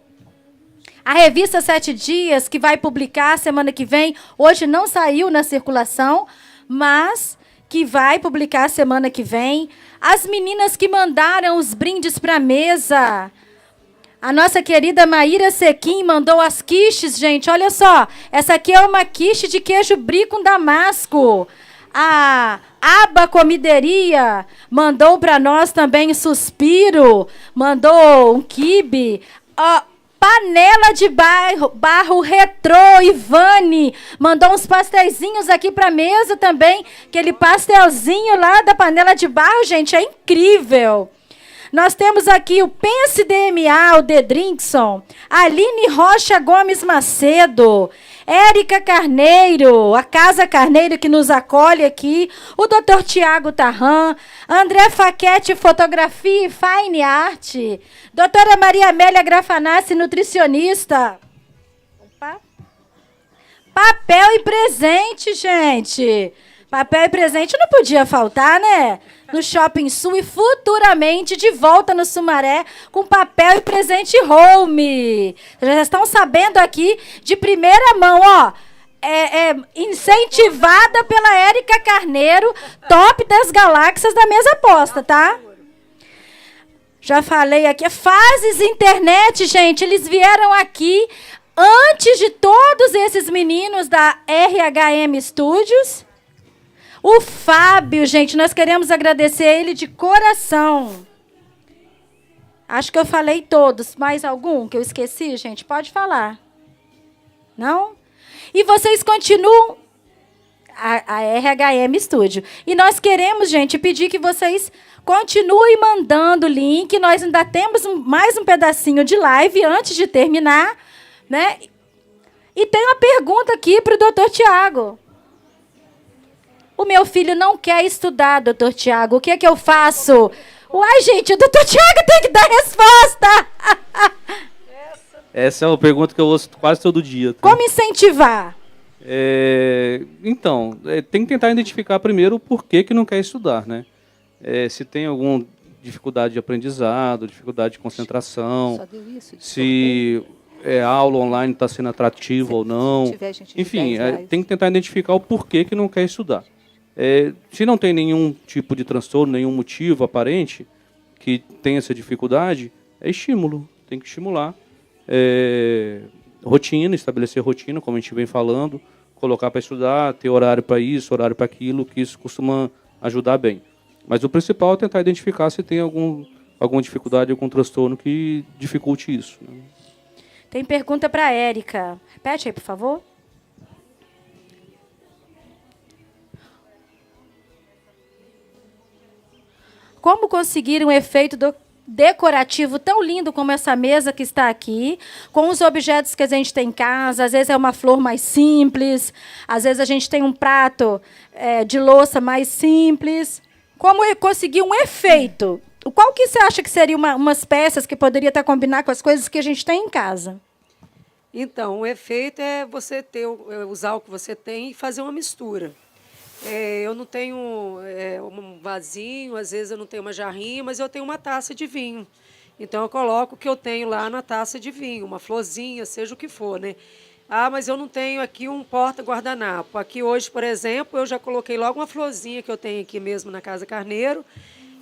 A revista 7 Dias, que vai publicar semana que vem, hoje não saiu na circulação, mas que vai publicar semana que vem. As meninas que mandaram os brindes para a mesa. A nossa querida Maíra Sequim mandou as quiches, gente. Olha só, essa aqui é uma quiche de queijo brie com damasco. A Aba Comideria mandou para nós também suspiro, mandou um quibe. Panela de barro retrô, Ivane, mandou uns pastelzinhos aqui para a mesa também. Aquele pastelzinho lá da panela de barro, gente, é incrível. Nós temos aqui o Pense DMA, o The Drinkson, Aline Rocha Gomes Macedo, Érica Carneiro, a Casa Carneiro que nos acolhe aqui, o Dr. Tiago Tarran, André Faquete Fotografia e Fine Art, doutora Maria Amélia Grafanassi, nutricionista. Opa. Papel e presente, gente. Papel e presente não podia faltar, né? No Shopping Sul e futuramente de volta no Sumaré com papel e presente home. Vocês já estão sabendo aqui de primeira mão, ó. Incentivada pela Érica Carneiro, top das galáxias da mesa posta, tá? Já falei aqui. Fases Internet, gente, eles vieram aqui antes de todos esses meninos da RHM Studios. O Fábio, gente, nós queremos agradecer a ele de coração. Acho que eu falei todos. Mais algum que eu esqueci, gente? Pode falar. Não? E vocês continuam a RHM Studio. E nós queremos, gente, pedir que vocês continuem mandando o link. Nós ainda temos mais um pedacinho de live antes de terminar, né? E tem uma pergunta aqui para o doutor Tiago. O meu filho não quer estudar, doutor Tiago. O que é que eu faço? Uai, gente, o doutor Tiago tem que dar resposta. Essa é uma pergunta que eu ouço quase todo dia. Tá? Como incentivar? Então, tem que tentar identificar primeiro o porquê que não quer estudar, né? Se tem algum dificuldade de aprendizado, dificuldade de concentração, Só deu isso? se a aula online está sendo atrativa ou não. tiver gente de Enfim, 10 reais. tem que tentar identificar o porquê que não quer estudar. Se não tem nenhum tipo de transtorno, nenhum motivo aparente que tem essa dificuldade, é estímulo, tem que estimular. Rotina, estabelecer rotina, como a gente vem falando, colocar para estudar, ter horário para isso, horário para aquilo, que isso costuma ajudar bem. Mas o principal é tentar identificar se tem alguma dificuldade, algum transtorno que dificulte isso, né? Tem pergunta para a Érica. Repete aí, por favor. Como conseguir um efeito decorativo tão lindo como essa mesa que está aqui, com os objetos que a gente tem em casa? Às vezes é uma flor mais simples, às vezes a gente tem um prato de louça mais simples. Como eu conseguir um efeito? Qual que você acha que seria umas peças que poderia até combinar com as coisas que a gente tem em casa? Então, o efeito é você usar o que você tem e fazer uma mistura. Eu não tenho um vasinho, às vezes eu não tenho uma jarrinha, mas eu tenho uma taça de vinho. Então, eu coloco o que eu tenho lá na taça de vinho, uma florzinha, seja o que for, né? Ah, mas eu não tenho aqui um porta-guardanapo. Aqui hoje, por exemplo, eu já coloquei logo uma florzinha que eu tenho aqui mesmo na Casa Carneiro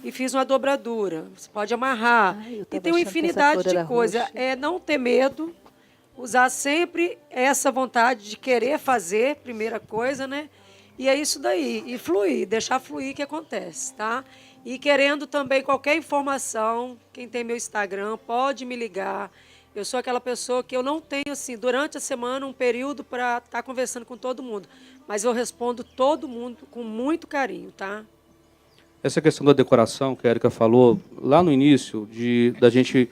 e fiz uma dobradura. Você pode amarrar. Ai, E tem uma infinidade de coisas. Não ter medo, usar sempre essa vontade de querer fazer, primeira coisa, né? E é isso daí. E fluir, deixar fluir que acontece, tá? E querendo também qualquer informação, quem tem meu Instagram pode me ligar. Eu sou aquela pessoa que eu não tenho, assim, durante a semana, um período para estar conversando com todo mundo. Mas eu respondo todo mundo com muito carinho, tá? Essa questão da decoração que a Érica falou lá no início, da gente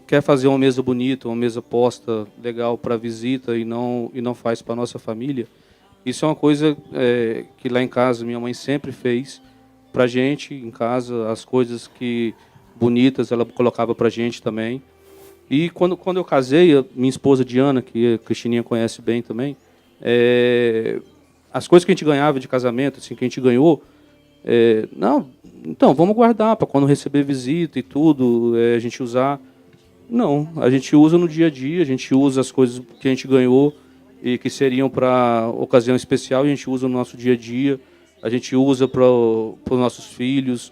quer fazer uma mesa bonita, uma mesa posta legal para visita e não faz para a nossa família, isso é uma coisa que lá em casa minha mãe sempre fez para a gente, em casa, as coisas bonitas ela colocava para a gente também. E quando eu casei, minha esposa Diana, que a Cristininha conhece bem também, as coisas que a gente ganhava de casamento, assim, que a gente ganhou, então, vamos guardar para quando receber visita e tudo, a gente usar. Não, a gente usa no dia a dia, a gente usa as coisas que a gente ganhou e que seriam para ocasião especial, a gente usa no nosso dia a dia, a gente usa para os nossos filhos.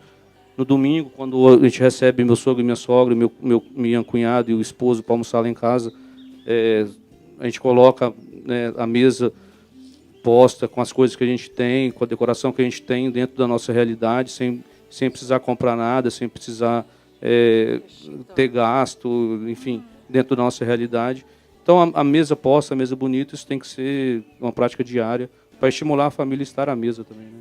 No domingo, quando a gente recebe meu sogro e minha sogra, minha cunhada e o esposo para almoçar lá em casa, a gente coloca, né, a mesa posta com as coisas que a gente tem, com a decoração que a gente tem dentro da nossa realidade, sem precisar comprar nada, sem precisar ter gasto, enfim, dentro da nossa realidade. Então, a mesa posta, a mesa bonita, isso tem que ser uma prática diária para estimular a família a estar à mesa também, né?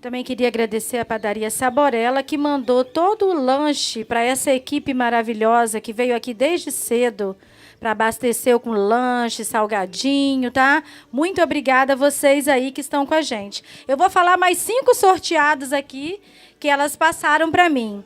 Também queria agradecer a padaria Saborella, que mandou todo o lanche para essa equipe maravilhosa que veio aqui desde cedo para abastecer com lanche, salgadinho, tá? Muito obrigada a vocês aí que estão com a gente. Eu vou falar mais 5 sorteados aqui que elas passaram para mim.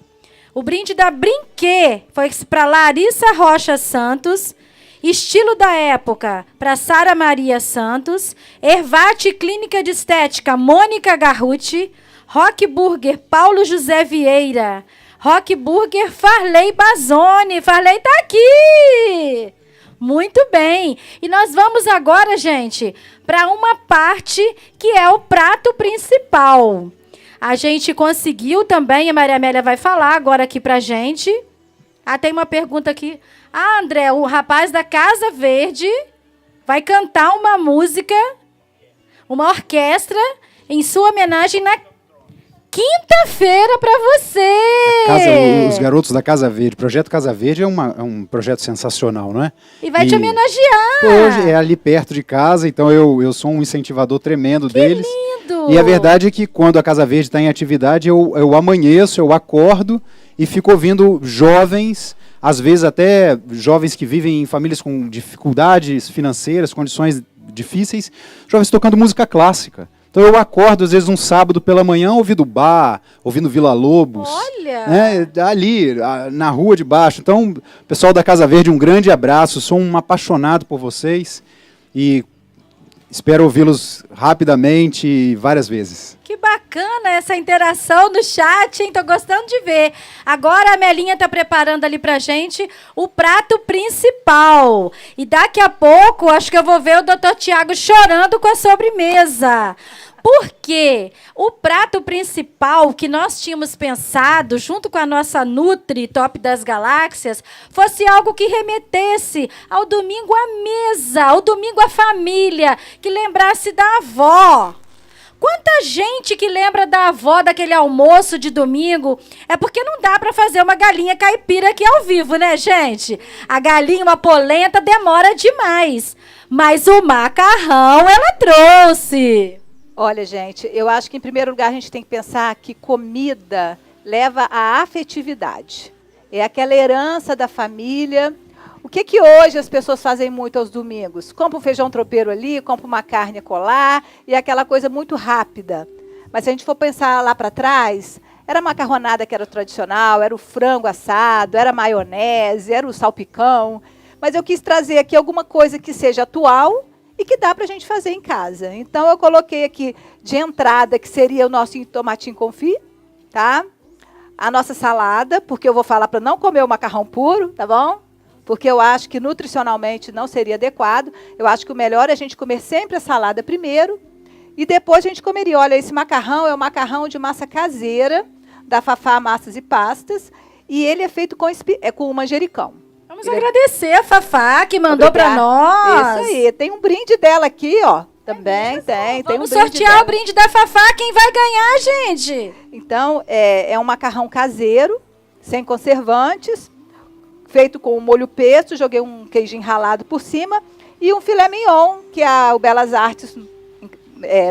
O brinde da Brinquê foi para Larissa Rocha Santos. Estilo da Época, para Sara Maria Santos. Ervate Clínica de Estética, Mônica Garruti. Rock Burger, Paulo José Vieira. Rock Burger, Farley Bazoni. Farley está aqui! Muito bem. E nós vamos agora, gente, para uma parte que é o prato principal. A gente conseguiu também, a Maria Amélia vai falar agora aqui para a gente. Tem uma pergunta aqui. André, o rapaz da Casa Verde vai cantar uma música, uma orquestra, em sua homenagem na quinta-feira para você. Os garotos da Casa Verde. O projeto Casa Verde é um projeto sensacional, não é? E vai te homenagear. Hoje é ali perto de casa, então eu sou um incentivador tremendo deles. Lindo! E a verdade é que quando a Casa Verde está em atividade, eu amanheço, eu acordo e fico ouvindo jovens, às vezes até jovens que vivem em famílias com dificuldades financeiras, condições difíceis, jovens tocando música clássica. Então eu acordo, às vezes, um sábado pela manhã, ouvindo bar, ouvindo Vila Lobos. Olha! Né, ali, na rua de baixo. Então, pessoal da Casa Verde, um grande abraço. Sou um apaixonado por vocês. E espero ouvi-los rapidamente e várias vezes. Que bacana essa interação no chat, hein? Tô gostando de ver. Agora a Melinha tá preparando ali pra gente o prato principal. E daqui a pouco, acho que eu vou ver o Dr. Tiago chorando com a sobremesa. Porque o prato principal que nós tínhamos pensado, junto com a nossa Nutri Top das Galáxias, fosse algo que remetesse ao domingo à mesa, ao domingo à família, que lembrasse da avó. Quanta gente que lembra da avó daquele almoço de domingo, é porque não dá para fazer uma galinha caipira aqui ao vivo, né, gente? A galinha, uma polenta, demora demais. Mas o macarrão ela trouxe. Olha, gente, eu acho que em primeiro lugar a gente tem que pensar que comida leva à afetividade. É aquela herança da família. O que hoje as pessoas fazem muito aos domingos? Compra um feijão tropeiro ali, compra uma carne a colar e aquela coisa muito rápida. Mas se a gente for pensar lá para trás, era a macarronada que era tradicional, era o frango assado, era a maionese, era o salpicão. Mas eu quis trazer aqui alguma coisa que seja atual e que dá para a gente fazer em casa. Então, eu coloquei aqui de entrada, que seria o nosso tomatinho confit, tá? A nossa salada, porque eu vou falar para não comer o macarrão puro, tá bom? Porque eu acho que nutricionalmente não seria adequado. Eu acho que o melhor é a gente comer sempre a salada primeiro e depois a gente comeria. Olha, esse macarrão é um macarrão de massa caseira, da Fafá Massas e Pastas, e ele é feito com manjericão. Vamos agradecer a Fafá, que mandou para nós. Isso aí. Tem um brinde dela aqui, ó. Também tem. Vamos sortear o brinde da Fafá. Quem vai ganhar, gente? Então, é um macarrão caseiro, sem conservantes, feito com um molho pesto. Joguei um queijinho ralado por cima. E um filé mignon, que o Belas Artes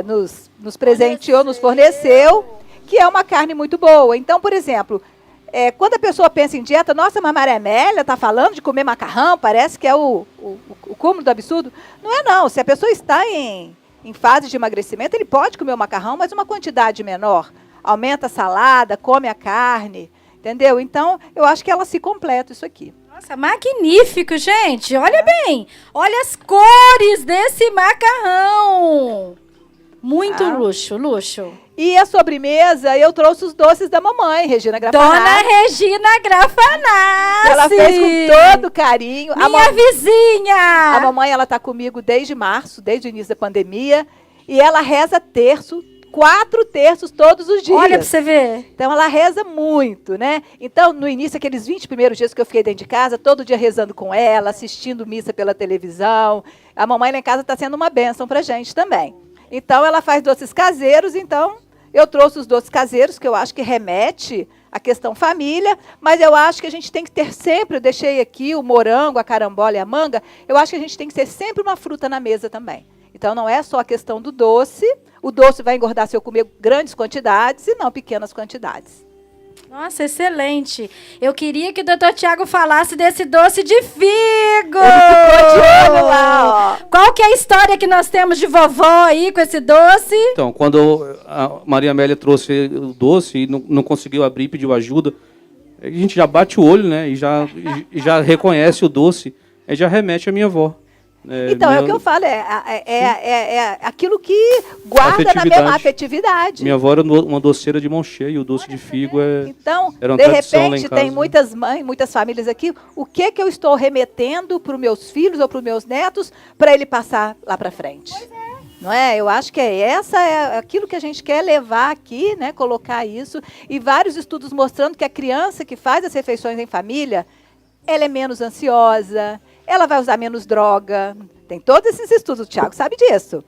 nos presenteou, nos forneceu, que é uma carne muito boa. Então, por exemplo... quando a pessoa pensa em dieta, nossa, mas Maria Amélia está falando de comer macarrão, parece que é o cúmulo do absurdo. Não é não, se a pessoa está em fase de emagrecimento, ele pode comer o macarrão, mas uma quantidade menor. Aumenta a salada, come a carne, entendeu? Então, eu acho que ela se completa isso aqui. Nossa, magnífico, gente. Olha bem, olha as cores desse macarrão. Muito luxo, luxo. E a sobremesa, eu trouxe os doces da mamãe, Regina Grafanassi. Dona Regina Grafanassi. Ela fez com todo carinho. Minha vizinha. A mamãe, ela está comigo desde março, desde o início da pandemia. E ela reza terço, 4 terços todos os dias. Olha para você ver. Então, ela reza muito, né? Então, no início, aqueles 20 primeiros dias que eu fiquei dentro de casa, todo dia rezando com ela, assistindo missa pela televisão. A mamãe lá em casa está sendo uma bênção para a gente também. Então, ela faz doces caseiros, então eu trouxe os doces caseiros, que eu acho que remete à questão família, mas eu acho que a gente tem que ter sempre, eu deixei aqui o morango, a carambola e a manga, eu acho que a gente tem que ter sempre uma fruta na mesa também. Então, não é só a questão do doce, o doce vai engordar se eu comer grandes quantidades e não pequenas quantidades. Nossa, excelente. Eu queria que o Dr. Tiago falasse desse doce de figo. Ele ficou de olho lá, ó. Qual que é a história que nós temos de vovó aí com esse doce? Então, quando a Maria Amélia trouxe o doce e não conseguiu abrir, pediu ajuda, a gente já bate o olho, né? E já reconhece o doce, e já remete à minha avó. Então, é o que eu falo, é aquilo que guarda na mesma afetividade. Minha avó era uma doceira de mão cheia, e o doce de figo então, era uma de tradição lá em repente, casa. tem muitas mães, muitas famílias aqui, o que eu estou remetendo para os meus filhos ou para os meus netos para ele passar lá para frente? Pois é. Não é? Eu acho que é aquilo que a gente quer levar aqui, né? Colocar isso. E vários estudos mostrando que a criança que faz as refeições em família, ela é menos ansiosa, ela vai usar menos droga. Tem todos esses estudos, o Thiago sabe disso.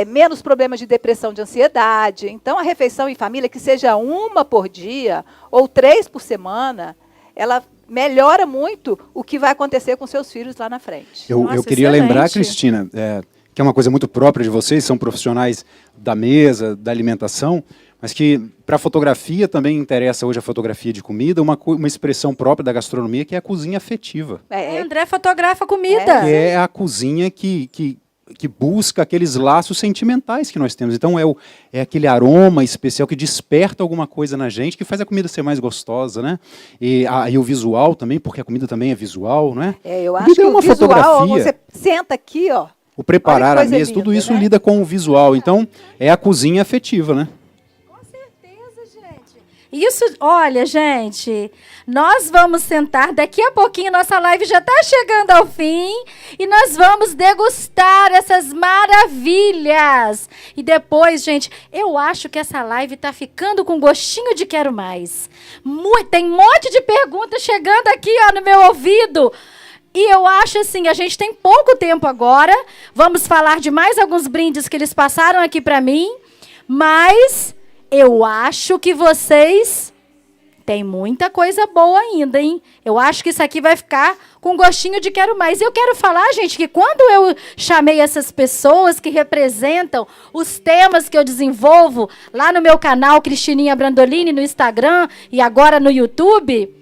Menos problemas de depressão, de ansiedade. Então, a refeição em família, que seja 1 por dia ou 3 por semana, ela melhora muito o que vai acontecer com seus filhos lá na frente. Eu queria lembrar, Cristina, que é uma coisa muito própria de vocês, são profissionais da mesa, da alimentação, mas que para a fotografia também interessa hoje a fotografia de comida, uma expressão própria da gastronomia, que é a cozinha afetiva. André fotografa comida. Que é a cozinha que busca aqueles laços sentimentais que nós temos. Então é aquele aroma especial que desperta alguma coisa na gente, que faz a comida ser mais gostosa, né? E o visual também, porque a comida também é visual, não é? Eu acho que o visual, você senta aqui, ó, o preparar a coisa mesa, tudo linda, isso né? lida com o visual. Então, é a cozinha afetiva, né? Com certeza, gente. Isso, olha, gente, nós vamos sentar, daqui a pouquinho nossa live já está chegando ao fim e nós vamos degustar essas maravilhas. E depois, gente, eu acho que essa live está ficando com gostinho de quero mais. Tem um monte de perguntas chegando aqui, ó, no meu ouvido. E eu acho assim, a gente tem pouco tempo agora. Vamos falar de mais alguns brindes que eles passaram aqui para mim. Mas eu acho que vocês têm muita coisa boa ainda, hein? Eu acho que isso aqui vai ficar com gostinho de quero mais. Eu quero falar, gente, que quando eu chamei essas pessoas que representam os temas que eu desenvolvo lá no meu canal, Cristininha Brandolini, no Instagram e agora no YouTube,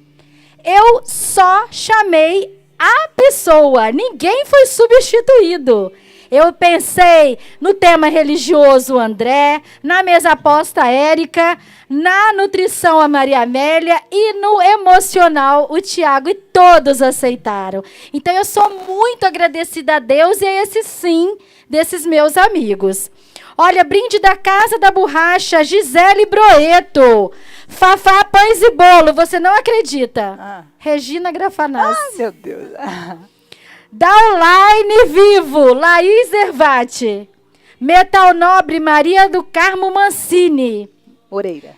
eu só chamei a pessoa, ninguém foi substituído. Eu pensei no tema religioso André, na mesa aposta Érica, na nutrição a Maria Amélia e no emocional o Tiago, e todos aceitaram. Então eu sou muito agradecida a Deus e a esse sim desses meus amigos. Olha, brinde da Casa da Borracha, Gisele Broeto. Fafá, pães e bolo, você não acredita. Regina Grafanassi. Ai, meu Deus. Da Online Vivo, Laís Ervati. Metal Nobre, Maria do Carmo Mancini. Moreira.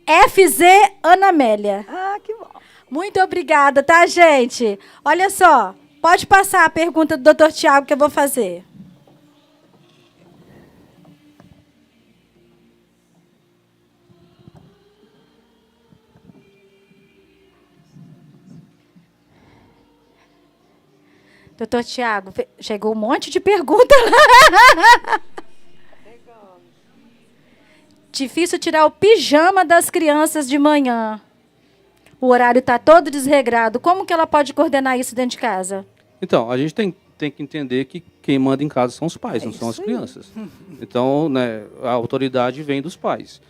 FZ Ana Amélia. Ah, que bom. Muito obrigada, tá, gente? Olha só, pode passar a pergunta do Dr. Tiago que eu vou fazer. Doutor Tiago, chegou um monte de perguntas lá. Difícil tirar o pijama das crianças de manhã. O horário está todo desregrado. Como que ela pode coordenar isso dentro de casa? Então, a gente tem que entender que quem manda em casa são os pais, não são as crianças. Então, né, a autoridade vem dos pais.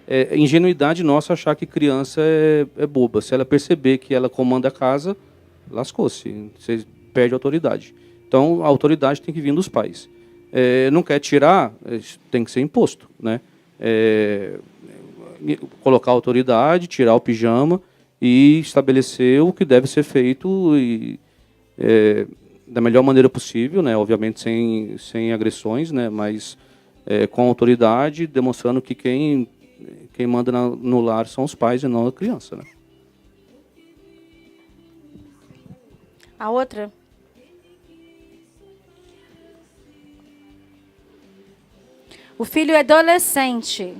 É ingenuidade nossa achar que criança é boba. Se ela perceber que ela comanda a casa, lascou-se, você perde a autoridade. Então, a autoridade tem que vir dos pais. Não quer tirar, tem que ser imposto, né? Colocar a autoridade, tirar o pijama e estabelecer o que deve ser feito da melhor maneira possível, né? Obviamente sem agressões, né? Mas com autoridade, demonstrando que quem manda no lar são os pais e não a criança, né? A outra? O filho é adolescente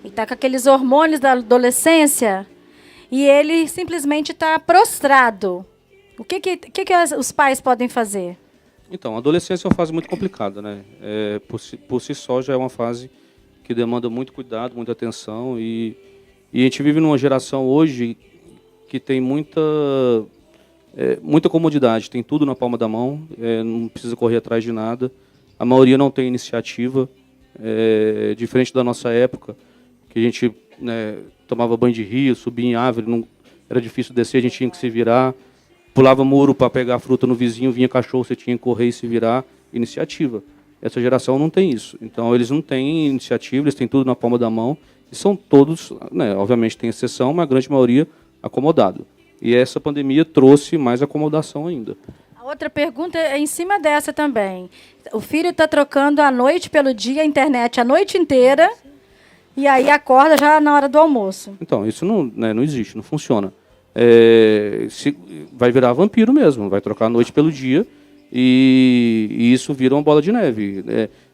e está com aqueles hormônios da adolescência e ele simplesmente está prostrado. O que os pais podem fazer? Então, a adolescência é uma fase muito complicada, né? Por si só já é uma fase que demanda muito cuidado, muita atenção e a gente vive numa geração hoje que tem muita comodidade, tem tudo na palma da mão, não precisa correr atrás de nada. A maioria não tem iniciativa, diferente da nossa época, que a gente, né, tomava banho de rio, subia em árvore, era difícil descer, a gente tinha que se virar, pulava muro para pegar fruta no vizinho, vinha cachorro, você tinha que correr e se virar. Iniciativa. Essa geração não tem isso. Então, eles não têm iniciativa, eles têm tudo na palma da mão, e são todos, né, obviamente tem exceção, mas a grande maioria acomodado. E essa pandemia trouxe mais acomodação ainda. A outra pergunta é em cima dessa também. O filho está trocando a noite pelo dia, a internet a noite inteira, e aí acorda já na hora do almoço. Então, isso não existe, não funciona. Vai virar vampiro mesmo, vai trocar a noite pelo dia, e isso vira uma bola de neve.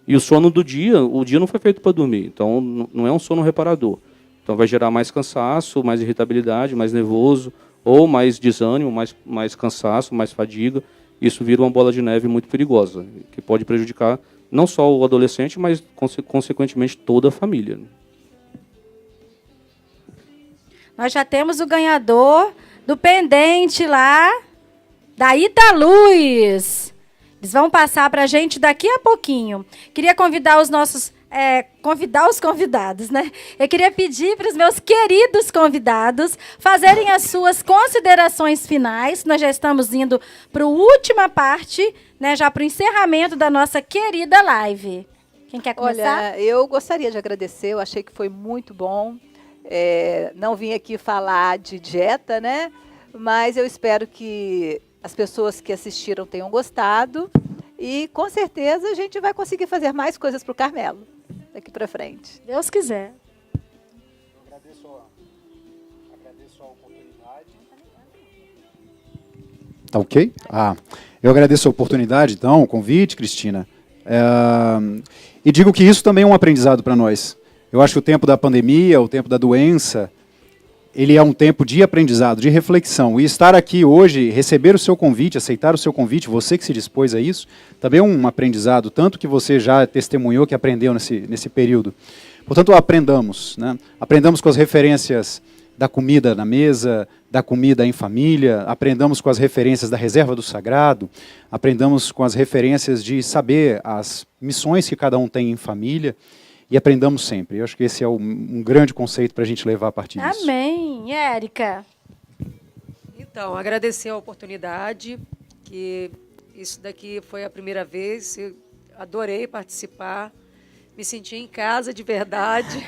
E o sono do dia, o dia não foi feito para dormir, então não é um sono reparador. Então vai gerar mais cansaço, mais irritabilidade, mais nervoso, ou mais desânimo, mais cansaço, mais fadiga. Isso vira uma bola de neve muito perigosa, que pode prejudicar não só o adolescente, mas, consequentemente, toda a família. Nós já temos o ganhador do pendente lá, da Italuz. Eles vão passar para a gente daqui a pouquinho. Queria convidar os nossos convidar os convidados, né? Eu queria pedir para os meus queridos convidados fazerem as suas considerações finais. Nós já estamos indo para a última parte, né? Já para o encerramento da nossa querida live. Quem quer começar? Olha, eu gostaria de agradecer, eu achei que foi muito bom. Não vim aqui falar de dieta, né? Mas eu espero que as pessoas que assistiram tenham gostado. E, com certeza, a gente vai conseguir fazer mais coisas para o Carmelo daqui para frente. Deus quiser. Eu agradeço a oportunidade. Tá ok? Eu agradeço a oportunidade, então, o convite, Cristina. E digo que isso também é um aprendizado para nós. Eu acho que o tempo da pandemia, o tempo da doença, ele é um tempo de aprendizado, de reflexão. E estar aqui hoje, receber o seu convite, aceitar o seu convite, você que se dispôs a isso, também é um aprendizado, tanto que você já testemunhou que aprendeu nesse período. Portanto, aprendamos, né? Aprendamos com as referências da comida na mesa, da comida em família, aprendamos com as referências da reserva do sagrado, aprendamos com as referências de saber as missões que cada um tem em família, e aprendamos sempre. Eu acho que esse é um grande conceito para a gente levar a partir disso. Amém. Érica. Então, agradecer a oportunidade, que isso daqui foi a primeira vez, eu adorei participar, me senti em casa de verdade.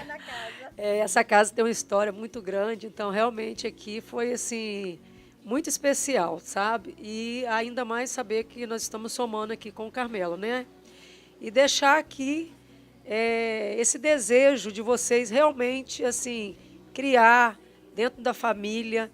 Essa casa tem uma história muito grande, então realmente aqui foi assim muito especial, sabe? E ainda mais saber que nós estamos somando aqui com o Carmelo, né? E deixar aqui esse desejo de vocês realmente assim criar dentro da família,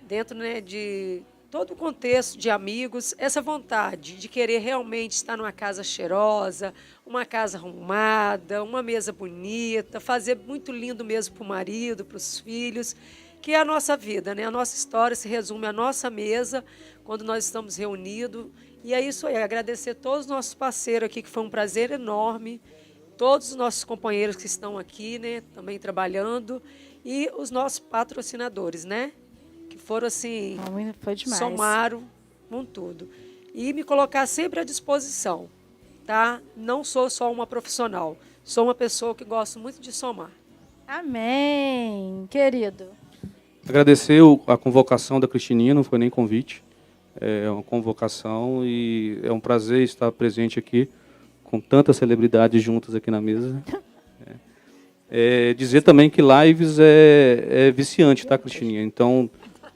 dentro, né, de todo o contexto de amigos, essa vontade de querer realmente estar numa casa cheirosa, uma casa arrumada, uma mesa bonita, fazer muito lindo mesmo para o marido, para os filhos, que é a nossa vida, né? A nossa história se resume à nossa mesa, quando nós estamos reunidos. E é isso aí, agradecer a todos os nossos parceiros aqui, que foi um prazer enorme, todos os nossos companheiros que estão aqui, né, também trabalhando, e os nossos patrocinadores, né, que foram assim, Foi demais. somaram com tudo. E me colocar sempre à disposição, tá? Não sou só uma profissional, sou uma pessoa que gosta muito de somar. Amém, querido. Agradecer a convocação da Cristininha, não foi nem convite, é uma convocação e é um prazer estar presente aqui com tantas celebridades juntas aqui na mesa. Dizer também que lives é viciante, tá, Cristininha? Então,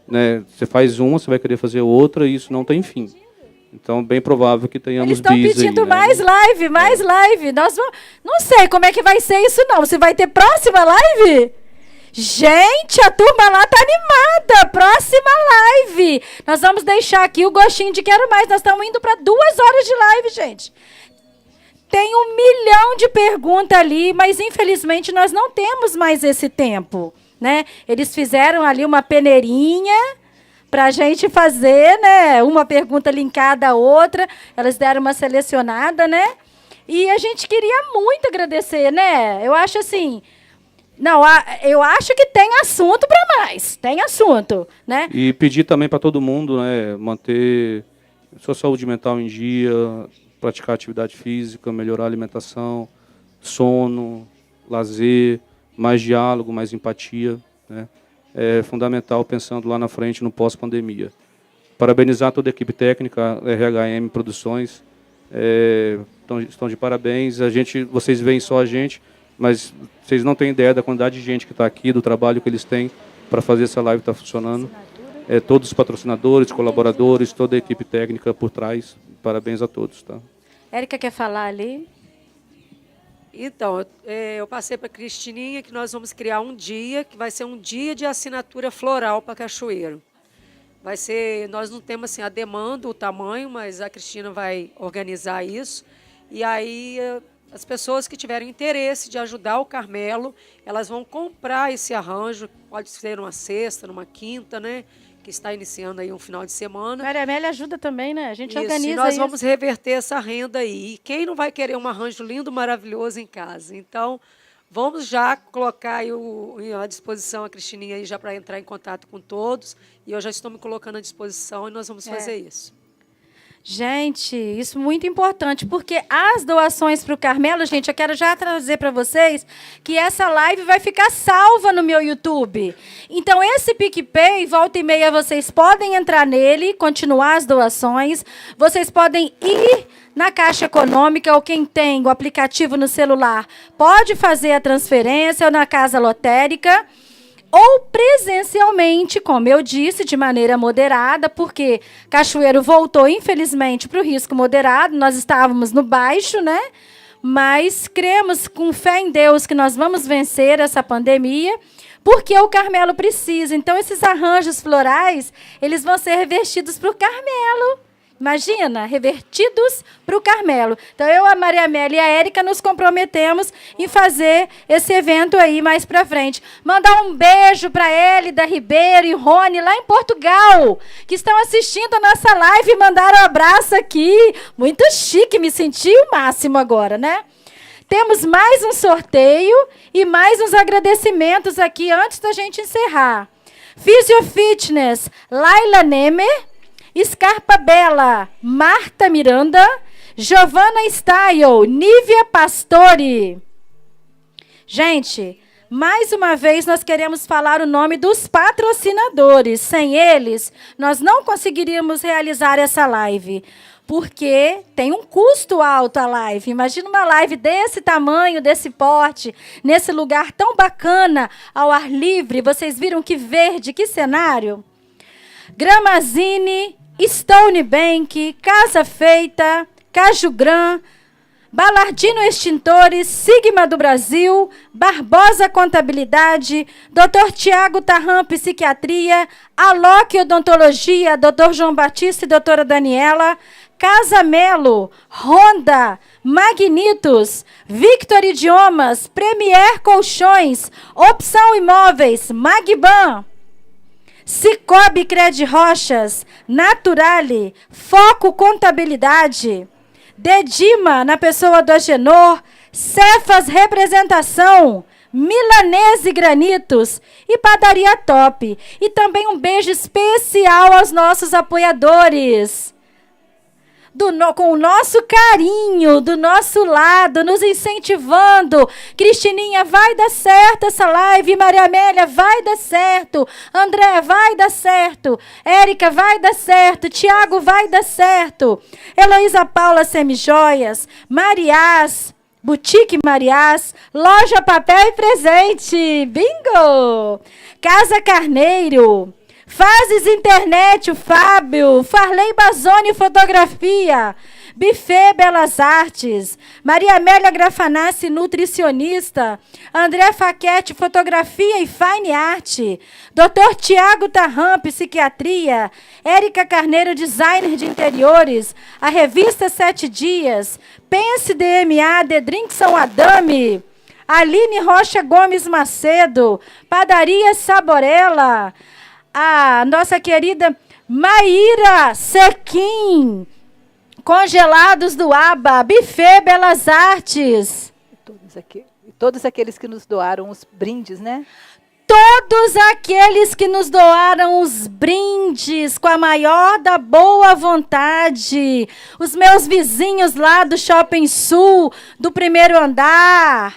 né, você faz uma, você vai querer fazer outra e isso não tem fim. Então, bem provável que tenhamos Eles estão bis pedindo aí, né? mais live, mais live. Nós vamos... Não sei como é que vai ser isso, não. Se vai ter próxima live? Gente, a turma lá tá animada. Próxima live. Nós vamos deixar aqui o gostinho de quero mais. Nós estamos indo para 2 horas de live, gente. Tem 1 milhão de perguntas ali, mas infelizmente nós não temos mais esse tempo, né? Eles fizeram ali uma peneirinha para a gente fazer, né? Uma pergunta linkada à outra. Elas deram uma selecionada, né? E a gente queria muito agradecer, né? Eu acho assim... Não, eu acho que tem assunto para mais. Tem assunto, né? E pedir também para todo mundo, né, manter sua saúde mental em dia, praticar atividade física, melhorar a alimentação, sono, lazer, mais diálogo, mais empatia, né? É fundamental pensando lá na frente no pós-pandemia. Parabenizar toda a equipe técnica, RHM Produções, estão de parabéns. Vocês veem só a gente, mas vocês não têm ideia da quantidade de gente que está aqui, do trabalho que eles têm para fazer essa live estar funcionando. Todos os patrocinadores, colaboradores, toda a equipe técnica por trás. Parabéns a todos, tá? Érica quer falar ali? Então, eu passei para a Cristininha que nós vamos criar um dia, que vai ser um dia de assinatura floral para Cachoeiro. Vai ser, nós não temos assim, a demanda, o tamanho, mas a Cristina vai organizar isso. E aí, as pessoas que tiverem interesse de ajudar o Carmelo, elas vão comprar esse arranjo, pode ser numa sexta, numa quinta, né? Que está iniciando aí um final de semana. Maria Amélia ajuda também, né? A gente Isso, organiza e nós isso. vamos reverter essa renda aí. E quem não vai querer um arranjo lindo, maravilhoso em casa? Então, vamos já colocar aí à disposição a Cristininha aí já para entrar em contato com todos. E eu já estou me colocando à disposição e nós vamos fazer isso. Gente, isso é muito importante, porque as doações para o Carmelo, gente, eu quero já trazer para vocês que essa live vai ficar salva no meu YouTube. Então, esse PicPay, volta e meia, vocês podem entrar nele, continuar as doações, vocês podem ir na Caixa Econômica, ou quem tem o aplicativo no celular, pode fazer a transferência, ou na Casa Lotérica, ou presencialmente, como eu disse, de maneira moderada, porque Cachoeiro voltou, infelizmente, para o risco moderado. Nós estávamos no baixo, né? Mas cremos com fé em Deus que nós vamos vencer essa pandemia, porque o Carmelo precisa. Então, esses arranjos florais, eles vão ser revertidos para o Carmelo. Imagina, revertidos para o Carmelo. Então, eu, a Maria Amélia e a Érica nos comprometemos em fazer esse evento aí mais para frente. Mandar um beijo para Hélida Ribeiro e Rony, lá em Portugal, que estão assistindo a nossa live e mandaram um abraço aqui. Muito chique, me senti o máximo agora, né? Temos mais um sorteio e mais uns agradecimentos aqui antes da gente encerrar. Physio Fitness, Laila Nemer, Scarpa Bela, Marta Miranda, Giovana Style, Nívia Pastore. Gente, mais uma vez nós queremos falar o nome dos patrocinadores. Sem eles, nós não conseguiríamos realizar essa live, porque tem um custo alto a live. Imagina uma live desse tamanho, desse porte, nesse lugar tão bacana, ao ar livre. Vocês viram que verde, que cenário? Gramazine, Stone Bank, Casa Feita, Cajugran, Balardino Extintores, Sigma do Brasil, Barbosa Contabilidade, Dr. Tiago Tarram Psiquiatria, Aloque Odontologia, Dr. João Batista e doutora Daniela, Casa Melo, Honda, Magnitos, Victor Idiomas, Premier Colchões, Opção Imóveis, Magban, Cicobi Cred Rochas, Naturale, Foco Contabilidade, Dedima, na pessoa do Agenor, Cefas Representação, Milanese Granitos e Padaria Top. E também um beijo especial aos nossos apoiadores. Com o nosso carinho, do nosso lado, nos incentivando. Cristininha, vai dar certo essa live. Maria Amélia, vai dar certo. André, vai dar certo. Érica, vai dar certo. Tiago, vai dar certo. Heloísa Paula Semijoias, Mariás, Boutique Mariás, Loja Papel e Presente. Bingo! Casa Carneiro, Fases Internet, o Fábio, Farley Bazoni Fotografia, Buffet Belas Artes, Maria Amélia Grafanassi, nutricionista, André Faquete, Fotografia e Fine Art, Dr. Tiago Tarram, Psiquiatria, Érica Carneiro, Designer de Interiores, a Revista 7 Dias, Pense DMA, The Drink São Adame, Aline Rocha Gomes Macedo, Padaria Saborella, a nossa querida Maíra Sequim, Congelados do Aba, Buffet Belas Artes. Todos aqueles que nos doaram os brindes, né? Todos aqueles que nos doaram os brindes com a maior da boa vontade. Os meus vizinhos lá do Shopping Sul, do primeiro andar.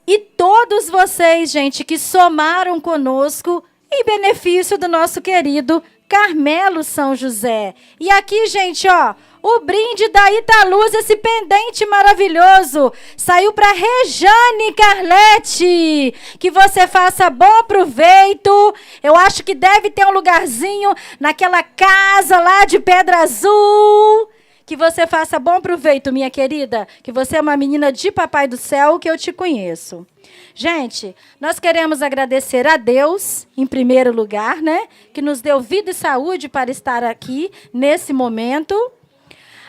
E todos vocês, gente, que somaram conosco em benefício do nosso querido Carmelo São José. E aqui, gente, ó, o brinde da Italuz, esse pendente maravilhoso, saiu para Rejane Carlete. Que você faça bom proveito. Eu acho que deve ter um lugarzinho naquela casa lá de Pedra Azul. Que você faça bom proveito, minha querida. Que você é uma menina de Papai do Céu, que eu te conheço. Gente, nós queremos agradecer a Deus, em primeiro lugar, né? Que nos deu vida e saúde para estar aqui nesse momento.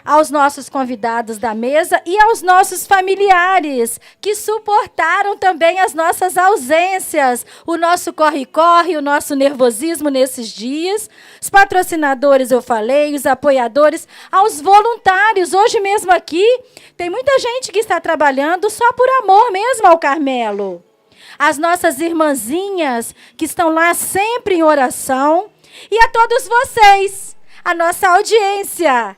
Aos nossos convidados da mesa e aos nossos familiares, que suportaram também as nossas ausências, o nosso corre-corre, o nosso nervosismo nesses dias. Os patrocinadores, eu falei, os apoiadores, aos voluntários. Hoje mesmo aqui, tem muita gente que está trabalhando só por amor mesmo ao Carmelo. As nossas irmãzinhas, que estão lá sempre em oração. E a todos vocês, a nossa audiência.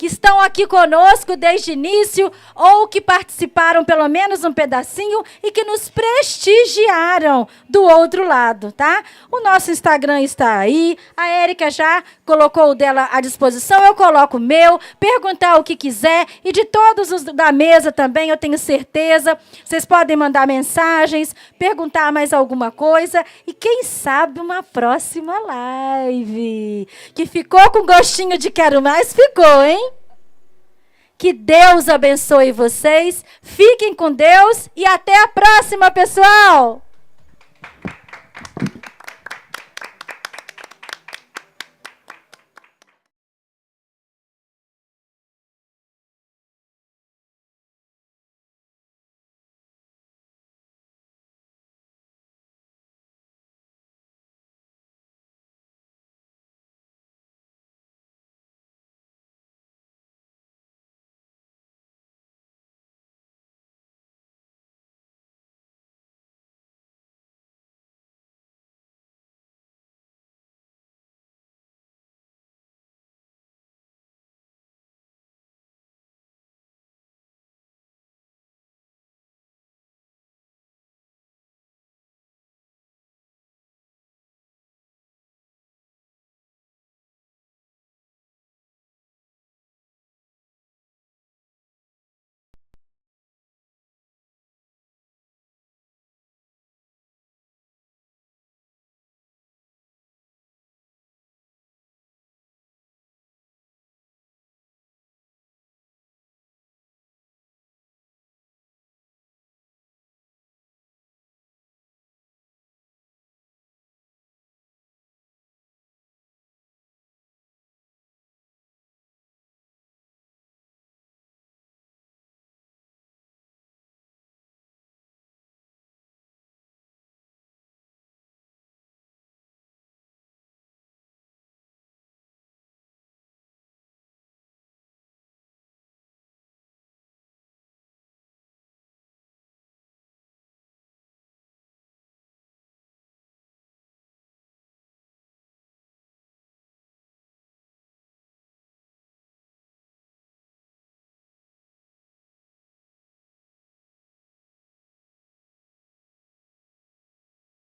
que estão aqui conosco desde o início, ou que participaram pelo menos um pedacinho e que nos prestigiaram do outro lado, tá? O nosso Instagram está aí, a Érica já colocou o dela à disposição, eu coloco o meu, perguntar o que quiser, e de todos os da mesa também, eu tenho certeza, vocês podem mandar mensagens, perguntar mais alguma coisa, e quem sabe uma próxima live, que ficou com gostinho de quero mais, ficou, hein? Que Deus abençoe vocês, fiquem com Deus e até a próxima, pessoal!